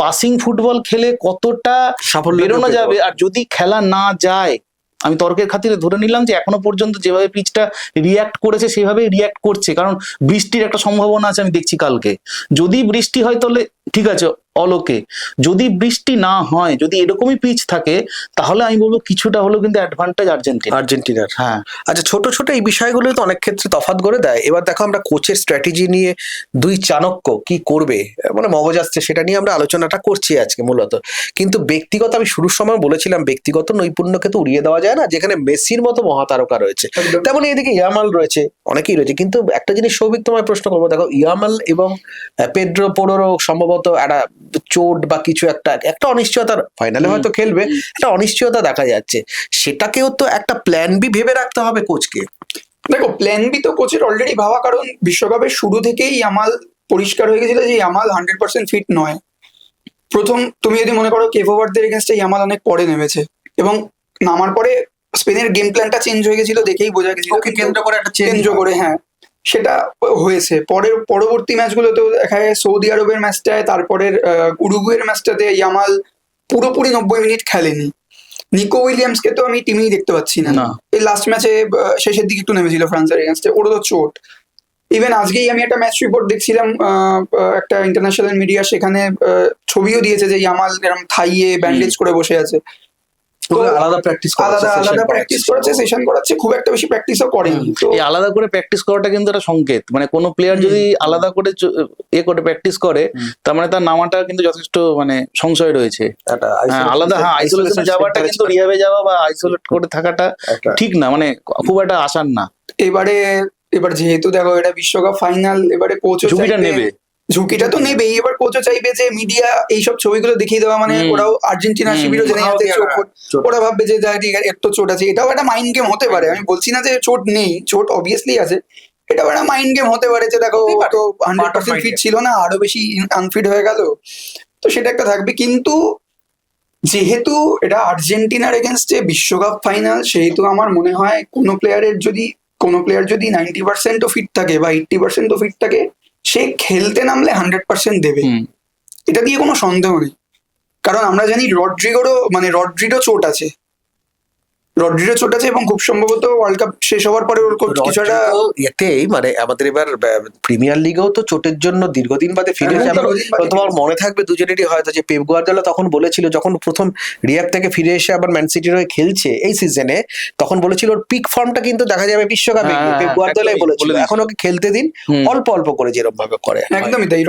S3: পাসিং ফুটবল খেলে কতটা
S1: সাফল্য
S3: বেরোনো যাবে। আর যদি খেলা না যায়, আমি তর্কের খাতিরে ধরে নিলাম যে এখনো পর্যন্ত যেভাবে পিচটা রিয়াক্ট করেছে সেভাবেই রিয়াক্ট করছে, কারণ বৃষ্টির একটা সম্ভাবনা আছে আমি দেখছি কালকে। যদি বৃষ্টি হয় তাহলে ঠিক আছে, অলোকে। যদি বৃষ্টি না হয়, যদি এরকমই পিচ থাকে, তাহলে আমি বলবো কিছুটা হলেও কিন্তু অ্যাডভান্টেজ
S1: আর্জেন্টিনার।
S3: হ্যাঁ,
S1: আচ্ছা, ছোট ছোট এই বিষয়গুলো তো অনেক ক্ষেত্রে তফাৎ করে দেয়। এবার দেখো, আমরা কোচের স্ট্র্যাটেজি নিয়ে 2 চাণক্য কি করবে, মানে মগজ আসছে, সেটা নিয়ে আমরা আলোচনাটা করছি আজকে মূলত। কিন্তু ব্যক্তিগত, আমি শুরুর সময় বলেছিলাম, ব্যক্তিগত নৈপুণ্যকে তো উড়িয়ে দেওয়া যায় না। যেখানে মেসির মতো মহাতারকা রয়েছে, তেমন এদিকে ইয়ামাল রয়েছে, অনেকেই রয়েছে। কিন্তু একটা জিনিস সৌভিক তোমায় প্রশ্ন করবো, দেখো ইয়ামাল এবং পেড্রো পোরোরও সম্ভবত একটা চোট বা কিছু একটা অনিশ্চয়তার, ফাইনালে হয়তো খেলবে, একটা অনিশ্চয়তা দেখা যাচ্ছে। সেটাকেও তো একটা প্ল্যান বি ভেবে রাখতে হবে কোচকে।
S2: দেখো, প্ল্যান বি তো কোচের অলরেডি ভাবা, কারণ বিশ্বকাপের শুরু থেকেই ইয়ামাল পরিষ্কার হয়ে গেছিল যে ইয়ামাল 100% ফিট নয়। প্রথম তুমি যদি মনে করো কেভো ভার্দের এগেনস্টে ইয়ামাল অনেক পরে নেমেছে, এবং নামার পরে স্পেনের গেম প্ল্যানটা চেঞ্জ হয়ে গেছিল, দেখেই বোঝা গেছিল
S1: কেন্দ্র করে একটা
S2: কেন্দ্র করে, হ্যাঁ সেটা হয়েছে। পরবর্তী ম্যাচগুলোতেও দেখা যায়, সৌদি আরবের ম্যাচটায়, তারপরের উরুগুয়ের ম্যাচটাতে ইয়ামাল পুরোপুরি 90 মিনিট খেলেনি। নিকো উইলিয়ামসকে তো আমি টিমেই দেখতে পাচ্ছি না। এই লাস্ট ম্যাচে শেষের দিকে একটু নেমেছিল ফ্রান্সের এগেনস্টে, ওরও তো চোট। ইভেন আজকেই আমি একটা ম্যাচ রিপোর্ট দেখছিলাম, একটা ইন্টারন্যাশনাল মিডিয়া, সেখানে ছবিও দিয়েছে যে ইয়ামাল এরকম থাইয়ে ব্যান্ডেজ করে বসে আছে।
S1: আলাদা প্র্যাকটিস করাচ্ছে,
S2: সেশন করাচ্ছে, খুব একটা বেশি প্র্যাকটিসও করেনি। তো
S3: এই আলাদা করে প্র্যাকটিস করাটা কিন্তু একটা সংকেত, মানে কোনো প্লেয়ার যদি আলাদা করে করে প্র্যাকটিস করে, তার মানে তার নামাটা কিন্তু যথেষ্ট মানে সংশয় রয়েছে। আলাদা আইসোলেশনে যাওয়াটা কিন্তু, রিহাবে যাওয়া বা আইসোলেট করে থাকাটা ঠিক না, মানে খুব একটা আসান না।
S2: এবার যেহেতু দেখো এটা বিশ্বকাপ ফাইনাল, এবারে কোচও
S3: ঝুঁকিটা নেবে,
S2: ঝুঁকিটা তো নেবেই। এবার কোচও চাইবে যে মিডিয়া এইসব ছবিগুলো দেখিয়ে দেওয়া, মানে ওরাও আর্জেন্টিনা শিবিরও জেনে যাচ্ছে, ওরা ভাববে যে একটু চোট আছে। এটাও একটা মাইন্ড গেম হতে পারে, আমি বলছি না যে চোট নেই, চোট অবভিয়াসলি আছে, এটাও একটা মাইন্ড গেম হতে পারে যে দেখো তো 100% ফিট ছিল না, আরো বেশি আনফিট হয়ে গেল, তো সেটা একটা থাকবে। কিন্তু যেহেতু এটা আর্জেন্টিনার এগেনস্টে বিশ্বকাপ ফাইনাল, সেহেতু আমার মনে হয় কোনো প্লেয়ার যদি 90%ও ফিট থাকে বা 80%ও ফিট থাকে, সে খেলতে নামলে 100% দেবে, এটা দিয়ে কোনো সন্দেহ নেই। কারণ আমরা জানি রড্রিরও চোট আছে, এবং খুব সম্ভবত ওয়ার্ল্ড কাপ শেষ হওয়ার পরে ওর কিছু একটা
S1: এতেই, মানে আমাদের এবার প্রিমিয়ার লিগেও তো চোটের জন্য দীর্ঘদিন বাদে ফিরেছে। তোমার মনে থাকবে দুজনেরই হয়তো, যে পেপ গুয়ার্দিওলা তখন বলেছিল, যখন প্রথম রিয়াক থেকে ফিরে এসে আবার ম্যান সিটির হয়ে খেলছে এই সিজনে, তখন বলেছিল ওর পিক ফর্মটা কিন্তু দেখা যাবে বিশ্বকাপে। পেপ গুয়ার্দিওলাই বলেছিল এখন ওকে খেলতে দিন, অল্প অল্প করে যেরকম ভাবে করে।
S2: একদমই তাই।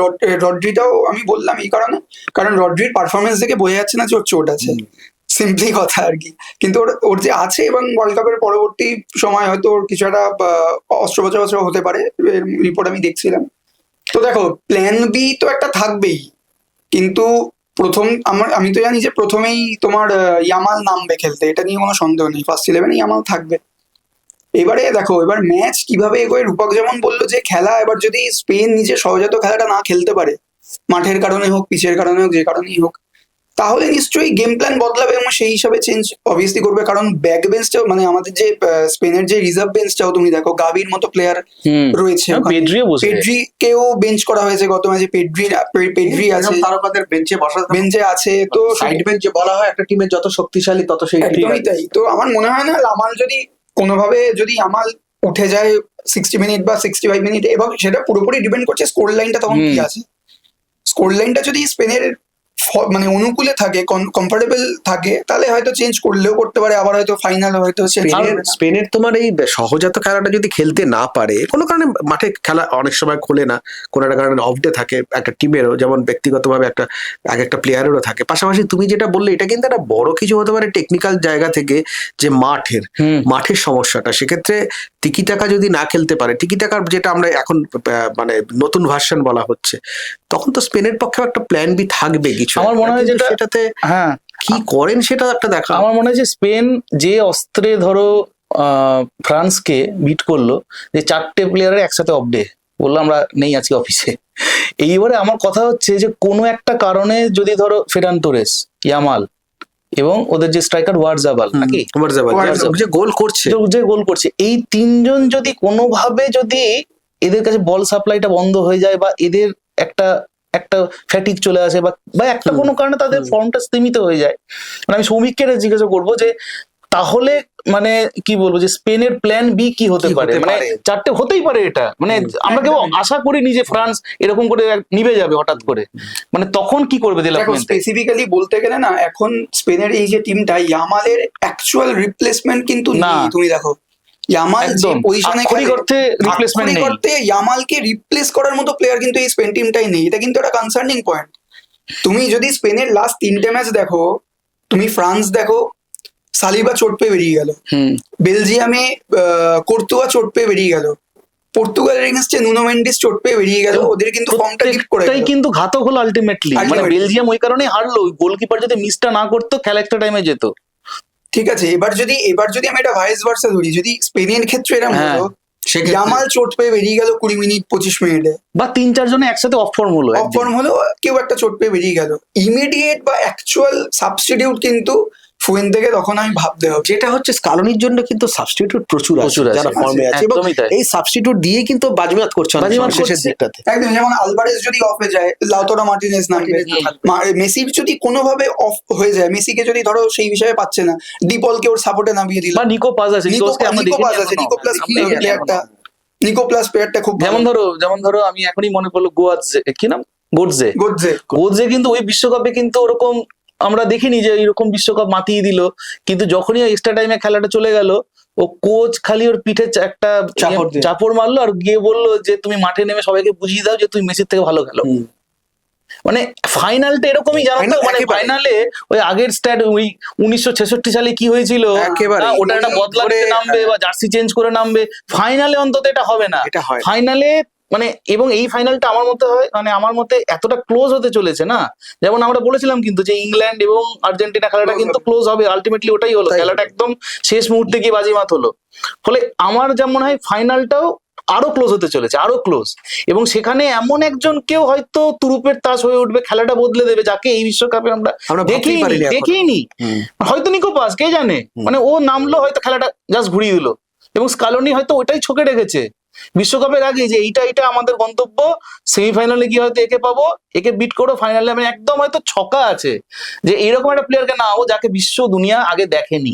S2: রড্রিটাও আমি বললাম এই কারণে, কারণ রড্রির পারফরমেন্স দেখে বোঝা যাচ্ছে না যে ওর চোট আছে। সিম্পলি কথা আর কি। কিন্তু ওর যে আছে, এবং ওয়ার্ল্ড কাপের পরবর্তী সময় হয়তো ওর কিছু একটা অস্ত্রোপচার হতে পারে, রিপোর্ট আমি দেখছিলাম। তো দেখো, প্ল্যান বি তো একটা থাকবেই, কিন্তু আমি তো জানি যে প্রথমেই তোমার ইয়ামাল নামবে খেলতে, এটা নিয়ে কোনো সন্দেহ নেই, ফার্স্ট 11 ইয়ামাল থাকবে। এবারে দেখো, এবার ম্যাচ কিভাবে এগোয়। রূপক যেমন বললো যে খেলা, এবার যদি স্পেন নিজের সহজাত খেলাটা না খেলতে পারে, মাঠের কারণে হোক, পিচের কারণে হোক, যে কারণেই হোক, তাহলে নিশ্চয়ই গেম প্ল্যান বদলাবে এবং সেই হিসাবে চেঞ্জ অবভিয়াসলি করবে। কারণ ব্যাক বেঞ্চটাও, মানে আমাদের যে স্পেনের যে রিজার্ভ বেঞ্চটাও তুমি দেখো, গাভির মতো প্লেয়ার রয়েছে, পেড্রিকেও বেঞ্চ করা হয়েছে গত ম্যাচে। পেড্রি আছে,
S1: তারকাদের
S2: বেঞ্চে আছে। তো
S1: সাইড বেঞ্চে বলা হয় একটা টিমের যত শক্তিশালী তত সেই
S2: একদমই তাই। তো আমার মনে হয় না আমাল যদি কোনোভাবে যদি আমাল উঠে যায় 60 মিনিট বা 65 মিনিটে, এবং সেটা পুরোপুরি ডিপেন্ড করছে স্কোর লাইনটা তখন কি আছে। স্কোর লাইনটা যদি স্পেনের মানে অনুকূলে থাকে, কমফোর্টেবল থাকে, তাহলে হয়তো চেঞ্জ করলেও করতে পারে, আবার হয়তো ফাইনাল হয়তো
S1: স্পেনের তোমার এই সহজাত খেলাটা যদি খেলতে না পারে, কোনো কারণে মাঠে খেলা অনেক সময় খোলে না, কোনো একটা কারণে অফ ডে থাকে একটা টিমেরও, যেমন ব্যক্তিগতভাবে এক একটা প্লেয়ারেরও থাকে। পাশাপাশি তুমি যেটা বললে, এটা কিন্তু একটা বড় কিছু হতে পারে টেকনিক্যাল জায়গা থেকে, যে মাঠের সমস্যাটা। সেক্ষেত্রে টিকি টাকা যদি না খেলতে পারে, টিকি টাকার যেটা আমরা এখন মানে নতুন ভার্সন বলা হচ্ছে, তখন তো স্পেনের পক্ষে একটা প্ল্যান বি থাকবে কিছু।
S3: আমার মনে হয় যেটা
S1: সেটাতে কি করেন সেটা একটা দেখা।
S3: আমার মনে হয় যে স্পেন যে অস্ত্রে ধরো ফ্রান্সকে বিট করলো, যে 4টে প্লেয়ারের একসাথে অফ ডে, বললো আমরা নেই আজকে অফিসে। এইবারে আমার কথা হচ্ছে যে কোনো একটা কারণে যদি ধরো ফেরান তোরেস, ইয়ামাল এবং ওদের যে স্ট্রাইকার ওয়ারজাবাল, নাকি
S1: যে গোল করছে,
S3: এই তিনজন যদি কোনোভাবে যদি এদের কাছে বল সাপ্লাইটা বন্ধ হয়ে যায়, বা এদের একটা ফ্যাটিক চলে আসে, বা একটা কোনো কারণে তাদের ফর্মটা স্তীমিত হয়ে যায়, মানে আমি সৌমিককে জিজ্ঞাসা করবো যে তাহলে মানে কি বলবো, যে স্পেনের প্ল্যান বি কি হতে পারে? মানে 4টে হতেই পারে, এটা মানে আমরা কেউ আশা করিনি যে ফ্রান্স এরকম করে নিভে যাবে হঠাৎ করে, মানে তখন কি করবে?
S2: স্পেসিফিক্যালি বলতে গেলে না, এখন স্পেনের এই যে টিমটা, ইয়ামালের অ্যাকচুয়াল রিপ্লেসমেন্ট কিন্তু নেই। তুমি দেখো ইয়ামাল যে পজিশনে ইয়ামালকে রিপ্লেস করার মতো প্লেয়ার কিন্তু এই স্পেন টিমটাই নেই। এটা কিন্তু একটা কনসার্নিং পয়েন্ট। তুমি যদি স্পেনের লাস্ট 3টে ম্যাচ দেখো, তুমি ফ্রান্স দেখো, সালিবা চোট পেয়ে বেরিয়ে গেল, বেলজিয়ামে কোর্তুয়া চোট পেয়ে বেরিয়ে গেল, পর্তুগালের এগেইনস্টে নুনো মেন্ডিস চোট পেয়ে বেরিয়ে গেল। ওদের কিন্তু ফর্মটা গিফট করে গেল,
S3: কিন্তু ঘাতক হলো আলটিমেটলি। মানে বেলজিয়াম ওই কারণে হারলো, গোলকিপার যদি মিসটা না করতো খেলা একটা টাইমে যেত।
S2: ঠিক আছে, এবার যদি আমি এটা ভাইস ভার্সা ধরি, যদি স্পেনের ক্ষেত্রে এরকম হলো, ইয়ামাল চোট পেয়ে বেরিয়ে গেল 20 মিনিট 25 মিনিটে,
S3: বা 3-4 জনে একসাথে অফ ফর্ম হলো,
S2: কেউ একটা চোট পেয়ে বেরিয়ে গেল, ইমিডিয়েট বা অ্যাকচুয়াল সাবস্টিটিউট কিন্তু ফুয়েন থেকে তখন আমি ভাবতে হবে।
S1: যেটা হচ্ছে স্কালোনির জন্য কিন্তু সাবস্টিটিউট প্রচুর আছে যারা ফর্মে আছে, এবং এই সাবস্টিটিউট দিয়ে কিন্তু বাজিমাত করছে শেষের দিকটাতে।
S2: একদম, যেমন আলভারেজ যদি অফ হয়ে যায়, লাউতারো মার্টিনেজ নামবে, মেসির যদি কোনোভাবে অফ হয়ে যায়, মেসিকে যদি ধরো সেই হিসাবে পাচ্ছে না, ডিপলকে ওর সাপোর্টে নামিয়ে দিল,
S3: বা নিকো পাস আছে,
S2: নিকো প্লাস প্লেয়ারটা খুব,
S3: যেমন ধরো আমি এখনই মনে পড়লো গোয়াৎজে, কি নাম, গোৎজে কিন্তু ওই বিশ্বকাপে কিন্তু ওরকম আমরা দেখিনি যে এরকম বিশ্বকাপ মাতিয়ে দিল, কিন্তু যখনই এক্সট্রা টাইমে খেলাটা চলে গেল, ও কোচ খালি ওর পিঠে একটা চাপড় মারলো আর গিয়ে বললো যে তুমি মাঠে নেমে সবাইকে বুঝিয়ে দাও যে তুমি মেসির থেকে ভালো খেলো। মানে ফাইনালটা এরকমই, জানো তো, মানে ফাইনালে ওই আগের স্ট্যাট, ওই 1966 সালে কি হয়েছিল, ওটা একটা বদলা নিতে নামবে বা জার্সি চেঞ্জ করে নামবে, ফাইনালে অন্তত এটা হবে না। ফাইনালে মানে, এবং এই ফাইনালটা আমার মতে এতটা ক্লোজ হতে চলেছে না, যেমন আমরা বলেছিলাম কিন্তু যে ইংল্যান্ড এবং আর্জেন্টিনা খেলাটা কিন্তু ক্লোজ হবে, আলটিমেটলি ওটাই হলো, খেলাটা একদম শেষ মুহূর্তে গিয়ে বাজিমাত হলো। ফলে আমার যেমন মনে হয় ফাইনালটাও আরো ক্লোজ হতে চলেছে, আরো ক্লোজ, এবং সেখানে এমন একজন কেউ হয়তো তুরুপের তাস হয়ে উঠবে, খেলাটা বদলে দেবে, যাকে এই বিশ্বকাপে আমরা দেখিনি, হয়তো নিকো পাস, কে জানে, মানে ও নামলো হয়তো খেলাটা জাস্ট ঘুরিয়ে দিল, এবং স্কালোনি হয়তো ওটাই ছকে রেখেছে বিশ্বকাপের আগে, যে এইটা আমাদের গন্তব্য, সেমিফাইনালে গিয়ে হয়তো একে পাবো, একে বিট করো, ফাইনালে আমি একদম হয়তো ছকা আছে যে এরকম একটা প্লেয়ারকে না ও যাকে বিশ্ব দুনিয়া আগে দেখেনি,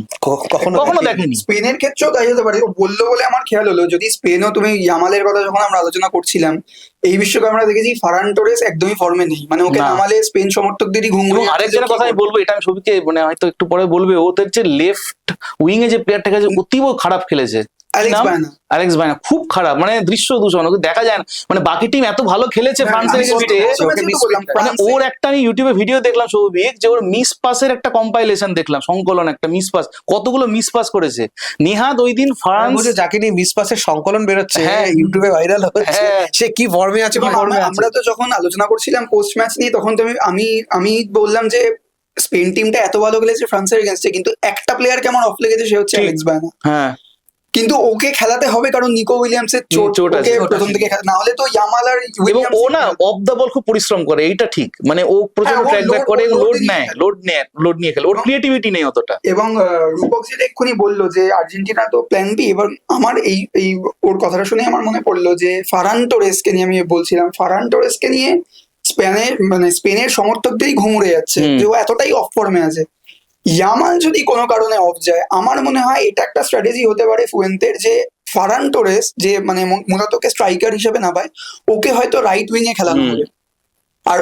S3: কখনো দেখেনি।
S2: স্পেনের ক্ষেত্রেও তাই হতে পারে, বললো বলে আমার খেয়াল হলো, যদি স্পেনও, তুমি ইয়ামালের কথা যখন আমরা আলোচনা করছিলাম, এই বিশ্বকাপে আমরা দেখেছি ফারান টোরেস একদমই ফর্মে নেই, মানে ওকে নামালে স্পেন সমর্থকদেরই ঘুম।
S3: আরেকজনের কথা আমি বলবো, এটা আমি সবিকে মানে হয়তো একটু পরে বলবে, ওদের যে লেফট উইং এ যে প্লেয়ারটাকে অতীব খারাপ খেলেছে,
S2: অ্যালেক্স
S3: নাম?
S2: বায়না।
S3: অ্যালেক্স বায়না খুব খারাপ, মানে দৃশ্য দূষণ, ওকে দেখা যায় না। মানে বাকি টিম এত ভালো খেলেছে
S2: হ্যাঁ,
S3: ফ্রান্সের
S2: আমি
S3: এগেইনস্টে,
S2: ওকে miss করলাম,
S3: মানে
S2: ফ্রান্সে-
S3: ওর একটা আমি ইউটিউবে ভিডিও দেখলাম সৌভিক, যে ওর মিস পাসের একটা কম্পাইলেশন দেখলাম, সংকলন একটা মিস পাস, কতগুলো মিস পাস করেছে নেহাত ওই দিন ফ্রান্স।
S1: বুঝে যাকে নিয়ে মিস পাসের সংকলন বেরোচ্ছে,
S3: হ্যাঁ।
S1: ইউটিউবে ভাইরাল হচ্ছে,
S3: হ্যাঁ।
S1: সে কি ফর্মে আছে, কি
S2: এবং
S1: ফর্মে আছে।
S2: আমরা তো যখন আলোচনা করছিলাম পোস্ট ম্যাচ নিয়ে, তখন তো আমি বললাম যে স্পেন টিমটা এত ভালো খেলেছে ফ্রান্সের এগেনস্টে, কিন্তু একটা প্লেয়ারকে আমার অফ লেগেছে, সে হচ্ছে
S3: ঠিক।
S2: অ্যালেক্স বায়না।
S3: হ্যাঁ,
S2: কিন্তু ওকে খেলাতে হবে, কারণ নিকো উইলিয়ামসের চোট,
S3: চোট আছে।
S2: ওকে প্রথম থেকে না হলে তো ইয়ামাল আর
S3: এবং
S2: উইলিয়ামস।
S3: ও না অফ দ্য বল খুব পরিশ্রম করে, এইটা ঠিক, মানে ও প্রচন্ড
S2: হ্যাঁ, ও
S3: ট্র্যাক ব্যাক
S2: load-
S3: করে,
S2: ও load
S3: লোড
S2: নিয়ে
S3: নেয়,
S2: খেলে।
S3: লোড নিয়ে খেলে, ওর ক্রিয়েটিভিটি নেই অতটা।
S2: এবং রূপক যেটা এক্ষুনি বললো যে আর্জেন্টিনা তো প্ল্যান বি, এবার আমার এই ওর কথাটা শুনে আমার মনে পড়লো যে ফারান টোরেসকে নিয়ে আমি বলছিলাম, ফারান টোরেসকে নিয়ে স্পেনের সমর্থকদেরই ঘুমুড়ে যাচ্ছে
S3: হুম।
S2: যে ও এতটাই অফ ফর্মে আছে। ইয়ামাল যদি কোনো কারণে অফ যায়, আমার মনে হয় এটা একটা স্ট্র্যাটেজি হতে পারে ফুয়েন্তের, যে ফারান টোরেস যে মানে মূলত ওকে স্ট্রাইকার হিসেবে না পায়, ওকে হয়তো রাইট উইং এ খেলানো
S3: হুম।
S2: হবে। আর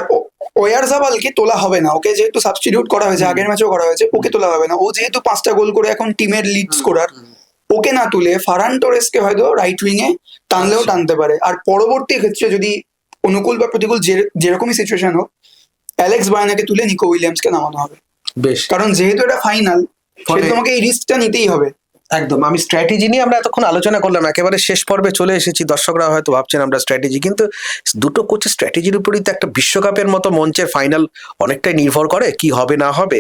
S2: ওয়ারজাবালকে তোলা হবে না, ওকে যেহেতু সাবস্টিটিউট করা হয়েছে, আগের ম্যাচেও করা হয়েছে, ওকে তোলা হবে না। ও যেহেতু 5টা গোল করে এখন টিমের লিড স্কোরার, ওকে না তুলে ফারান টোরেসকে হয়তো রাইট উইং এ টানলেও টানতে পারে। আর পরবর্তী ক্ষেত্রে যদি অনুকূল বা প্রতিকূল যেরকমই সিচুয়েশন হোক, অ্যালেক্স বায়নাকে তুলে নিকো উইলিয়ামসকে নামানো হবে,
S1: বেশ,
S2: কারণ যেহেতু এটা ফাইনাল,
S1: ফলে-
S2: তোমাকে এই রিস্কটা নিতেই হবে।
S1: একদম। আমি স্ট্র্যাটেজি নিয়ে আমরা এতক্ষণ আলোচনা করলাম, একেবারে শেষ পর্বে চলে এসেছি। দর্শকরা হয়তো ভাবছেন আমরা স্ট্র্যাটেজি, কিন্তু দুটো কোচের স্ট্র্যাটেজির উপরই তো একটা বিশ্বকাপের মতো মঞ্চের ফাইনাল অনেকটাই নির্ভর করে কি হবে না হবে।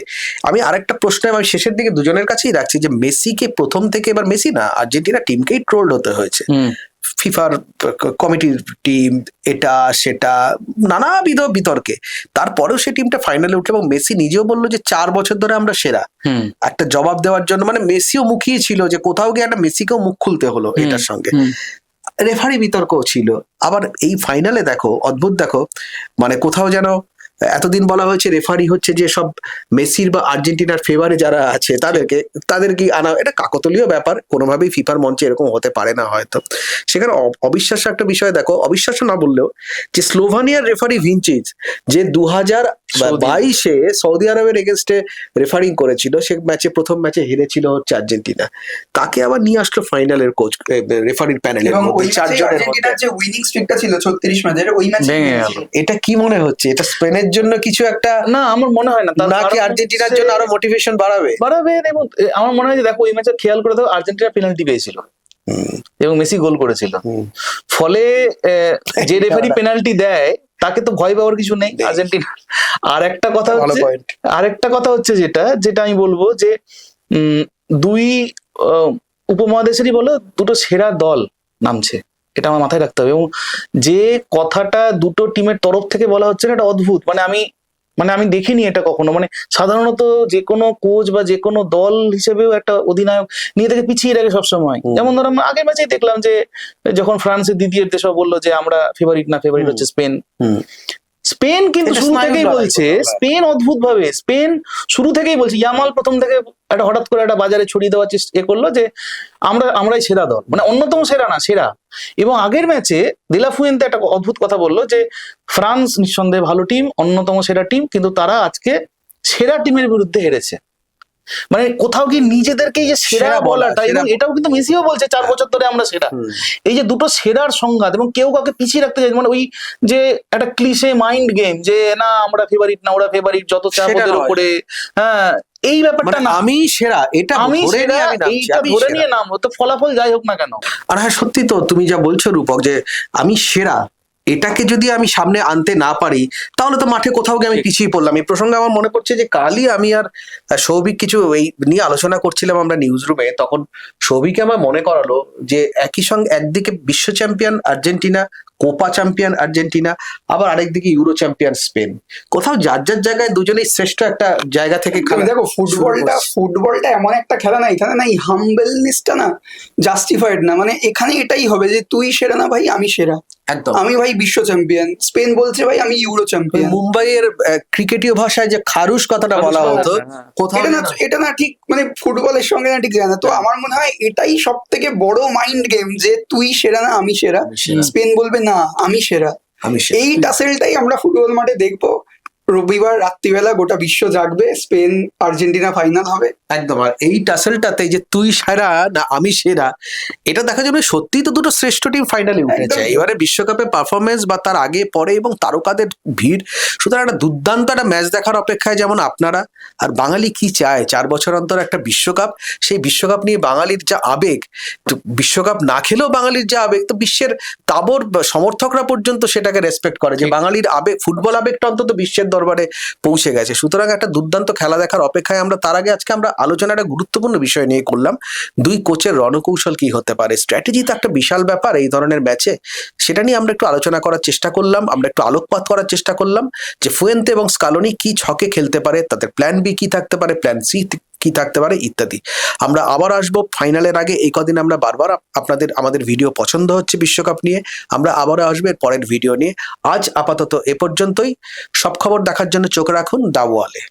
S1: আমি আরেকটা প্রশ্ন আমি শেষের দিকে দুজনের কাছেই রাখছি, যে মেসিকে প্রথম থেকে, এবার মেসি না আর্জেন্টিনা টিমকেই ট্রোলড হতে হয়েছে, ফিফার কমিটির টিম, এটা সেটা নানাবিধ বিতর্কে, তারপরেও সে টিমটা ফাইনালে উঠে, এবং মেসি নিজেও বললো যে 4 বছর ধরে আমরা সেরা। একটা জবাব দেওয়ার জন্য মানে মেসিও মুখিয়ে ছিল যে কোথাও গিয়ে একটা মেসিকেও মুখ খুলতে হলো এটার সঙ্গে। রেফারি বিতর্কও ছিল। আবার এই ফাইনালে দেখো অদ্ভুত, দেখো মানে কোথাও যেন এতদিন বলা হয়েছে রেফারি হচ্ছে যে সব মেসির বা আর্জেন্টিনার ফেভারে যারা আছে তাদেরকে আনা, এটা কাকতালীয় ব্যাপার, কোনোভাবেই ফিফার মঞ্চে এরকম হতে পারে না হয়তো। সেখানে অবিশ্বাস্য একটা বিষয় দেখো, অবিশ্বাস্য না বললেও, যে স্লোভানিয়ার রেফারি ভিনচিচ, যে 2022-এ সৌদি আরবের এগেনস্টে রেফারিং করেছিল, সে ম্যাচে প্রথম ম্যাচে হেরেছিল হচ্ছে আর্জেন্টিনা, তাকে আবার নিয়ে আসলো ফাইনালের কোচ রেফারির প্যানেলের
S2: এবং
S1: মধ্যে,
S2: ওই
S1: 4 জনের মধ্যে।
S2: আর্জেন্টিনার যে উইনিং স্ট্রিকটা ছিল 36 ম্যাচের, ওই ম্যাচে
S3: ভেঙে গেল।
S1: এটা কি মনে হচ্ছে, এটা স্পেনের জন্য কিছু একটা,
S3: না আমার মনে হয় না, তার
S1: নাকি
S3: কারণ
S1: আর্জেন্টিনার
S3: হচ্ছে-
S1: জন্য আরো মোটিভেশন বাড়াবে?
S3: বাড়াবে। এবং আমার মনে হয় যে দেখো, ওই ম্যাচে খেয়াল করে দেখো, আর্জেন্টিনা পেনাল্টি পেয়েছিল এবং মেসি গোল করেছিল, ফলে যে রেফারি পেনাল্টি দেয় তাকে তো ভয় পাওয়ার কিছু নেই আর্জেন্টিনা। আর একটা কথা
S1: ভালো
S3: হচ্ছে,
S1: পয়েন্ট।
S3: আরেকটা কথা হচ্ছে যেটা আমি বলবো যে দুই উপমহাদেশেরই বলো দুটো সেরা দল নামছে, এটা আমার মাথায় রাখতে হবে। এবং যে কথাটা দুটো টিমের তরফ থেকে বলা হচ্ছে না, এটা অদ্ভুত। মানে আমি দেখিনি এটা কখনো। মানে সাধারণত যে কোনো কোচ বা যে কোনো দল হিসেবেও একটা অধিনায়ক নিয়ে থেকে পিছিয়ে রাখে সবসময়। যেমন ধরো আমরা আগের ম্যাচেই দেখলাম যে যখন ফ্রান্সের দ্বিতীয় দেশও বললো যে আমরা ফেভারিট না, ফেভারিট হচ্ছে স্পেন। স্পেন কিন্তু
S1: এটা
S3: শুরু
S1: স্নায়ুর
S3: থেকেই
S1: লড়াই
S3: বলছে,
S1: কোথাও, হ্যাঁ।
S3: স্পেন অদ্ভুত ভাবে স্পেন শুরু থেকেই বলছে, ইয়ামাল প্রথম থেকে একটা হঠাৎ করে একটা বাজারে ছড়িয়ে দেওয়ার চেষ্টা করলো যে আমরাই সেরা দল, মানে অন্যতম সেরা না, সেরা। এবং আগের ম্যাচে দিলাফুয়েন্তে একটা অদ্ভুত কথা বললো যে ফ্রান্স নিঃসন্দেহে ভালো টিম, অন্যতম সেরা টিম, কিন্তু তারা আজকে সেরা টিমের বিরুদ্ধে হেরেছে। মানে কোথাও গিয়ে নিজেদেরকেই যে সেরা
S1: সেরা বলা,
S3: বলাটা, এবং
S1: সেরা-
S3: এটাও কিন্তু মেসিও বলছে 4 বছর ধরে আমরা সেরা। এই যে দুটো সেরার সংঘাত, এবং কেউ কাউকে পিছিয়ে রাখতে চাই, মানে ওই যে একটা ক্লিশে মাইন্ড গেম, যে না আমরা ফেভারিট না ওরা ফেভারিট, যত চাপ
S1: সেটা
S3: ওদের
S1: নয়।
S3: উপরে, হ্যাঁ এই ব্যাপারটা
S1: মানে
S3: না,
S1: আমি সেরা, এটা
S3: আমি
S1: ধরে
S3: সেরা,
S1: নিয়ে আমি নামছি,
S3: এইটা
S1: আমি
S3: ধরে
S1: সেরা।
S3: নিয়ে নামবো, তো ফলাফল যাই হোক না কেন।
S1: আর হ্যাঁ, সত্যি তো তুমি যা বলছো রূপক, যে আমি সেরা, এটাকে যদি আমি সামনে আনতে না পারি, তাহলে তো মাঠে কোথাও গিয়ে আমি পিছিয়ে পড়লাম। এই প্রসঙ্গে আমার মনে পড়ছে যে কালই আমি আর সৌভিক কিছু এই নিয়ে আলোচনা করছিলাম আমরা নিউজ রুমে, তখন সৌভিক আমার মনে করালো যে একই সঙ্গে একদিকে বিশ্ব champion Argentina, Copa champion Argentina, আবার আরেকদিকে ইউরো চ্যাম্পিয়ন স্পেন, কোথাও যার যার জায়গায় দুজনেই শ্রেষ্ঠ একটা জায়গা থেকে
S2: তুমি
S1: খেলা
S2: দেখো
S1: শুরু করছে।
S2: ফুটবলটা এমন একটা খেলা না, এখানে না এই হাম্বেলনেসটা না জাস্টিফাইড না। মানে এখানে এটাই হবে যে তুই সেরা না ভাই, আমি সেরা,
S1: একদম।
S2: আমি ভাই বিশ্ব চ্যাম্পিয়ন, স্পেন বলছে ভাই আমি ইউরো চ্যাম্পিয়ন।
S1: মুম্বাইয়ের ক্রিকেটীয় ভাষায় যে খারুশ কথাটা বলা হতো, কোথাও
S2: এটা না ঠিক, মানে ফুটবলের সঙ্গে না ঠিক যায় না। তো আমার মনে হয় এটাই সব থেকে বড় মাইন্ড গেম, যে তুই সেরা না আমি সেরা, স্পেন বলবে না আমি সেরা।
S1: আমি
S2: এই টাসেলটাই আমরা ফুটবল মাঠে দেখবো। রবিবার রাত্রিবেলা গোটা বিশ্ব জাগবে, স্পেন আর্জেন্টিনা ফাইনাল হবে,
S1: একদম। আর এই টাসেলটাতে যে তুই সেরা না আমি সেরা, এটা দেখা যাবে সত্যিই তো দুটো শ্রেষ্ঠ টিম ফাইনালে উঠেছে।
S2: একদম।
S1: এবারে বিশ্বকাপে পারফরমেন্স বা তার আগে পরে এবং তারকাদের ভিড়, সুতরাং একটা দুর্দান্ত একটা ম্যাচ দেখার অপেক্ষায় যেমন আপনারা, আর বাঙালি কি চায় 4 বছর অন্তর একটা বিশ্বকাপ, সেই বিশ্বকাপ নিয়ে বাঙালির যা আবেগ, তো বিশ্বকাপ না খেলেও বাঙালির যা আবেগ, তো বিশ্বের তাবর সমর্থকরা পর্যন্ত সেটাকে রেসপেক্ট করে যে
S3: ঠিক।
S1: বাঙালির আবেগ, ফুটবল আবেগটা অন্তত বিশ্বের দরবারে পৌঁছে গেছে। সুতরাং একটা দুর্দান্ত খেলা দেখার অপেক্ষায় আমরা। তার আগে আজকে আমরা আলোচনার একটা গুরুত্বপূর্ণ বিষয় নিয়ে করলাম, দুই কোচের রণকৌশল কি হতে পারে। স্ট্র্যাটেজি তো একটা বিশাল ব্যাপার এই ধরনের ম্যাচে, সেটা নিয়ে আমরা একটু আলোচনা করার চেষ্টা করলাম, আমরা একটু আলোকপাত করার চেষ্টা করলাম যে ফুয়েন্তে এবং স্কালোনি কি ছকে খেলতে পারে, তাদের প্ল্যান বি কি থাকতে পারে, প্ল্যান সি কি থাকতে পারে ইত্যাদি। আমরা আবার আসবো ফাইনালের আগে। এই কদিন আমরা বারবার আমাদের ভিডিও পছন্দ হচ্ছে বিশ্বকাপ নিয়ে, আমরা আবারও আসবো এর পরের ভিডিও নিয়ে। আজ আপাতত এ পর্যন্তই। সব খবর দেখার জন্য চোখ রাখুন দ্য ওয়ালে।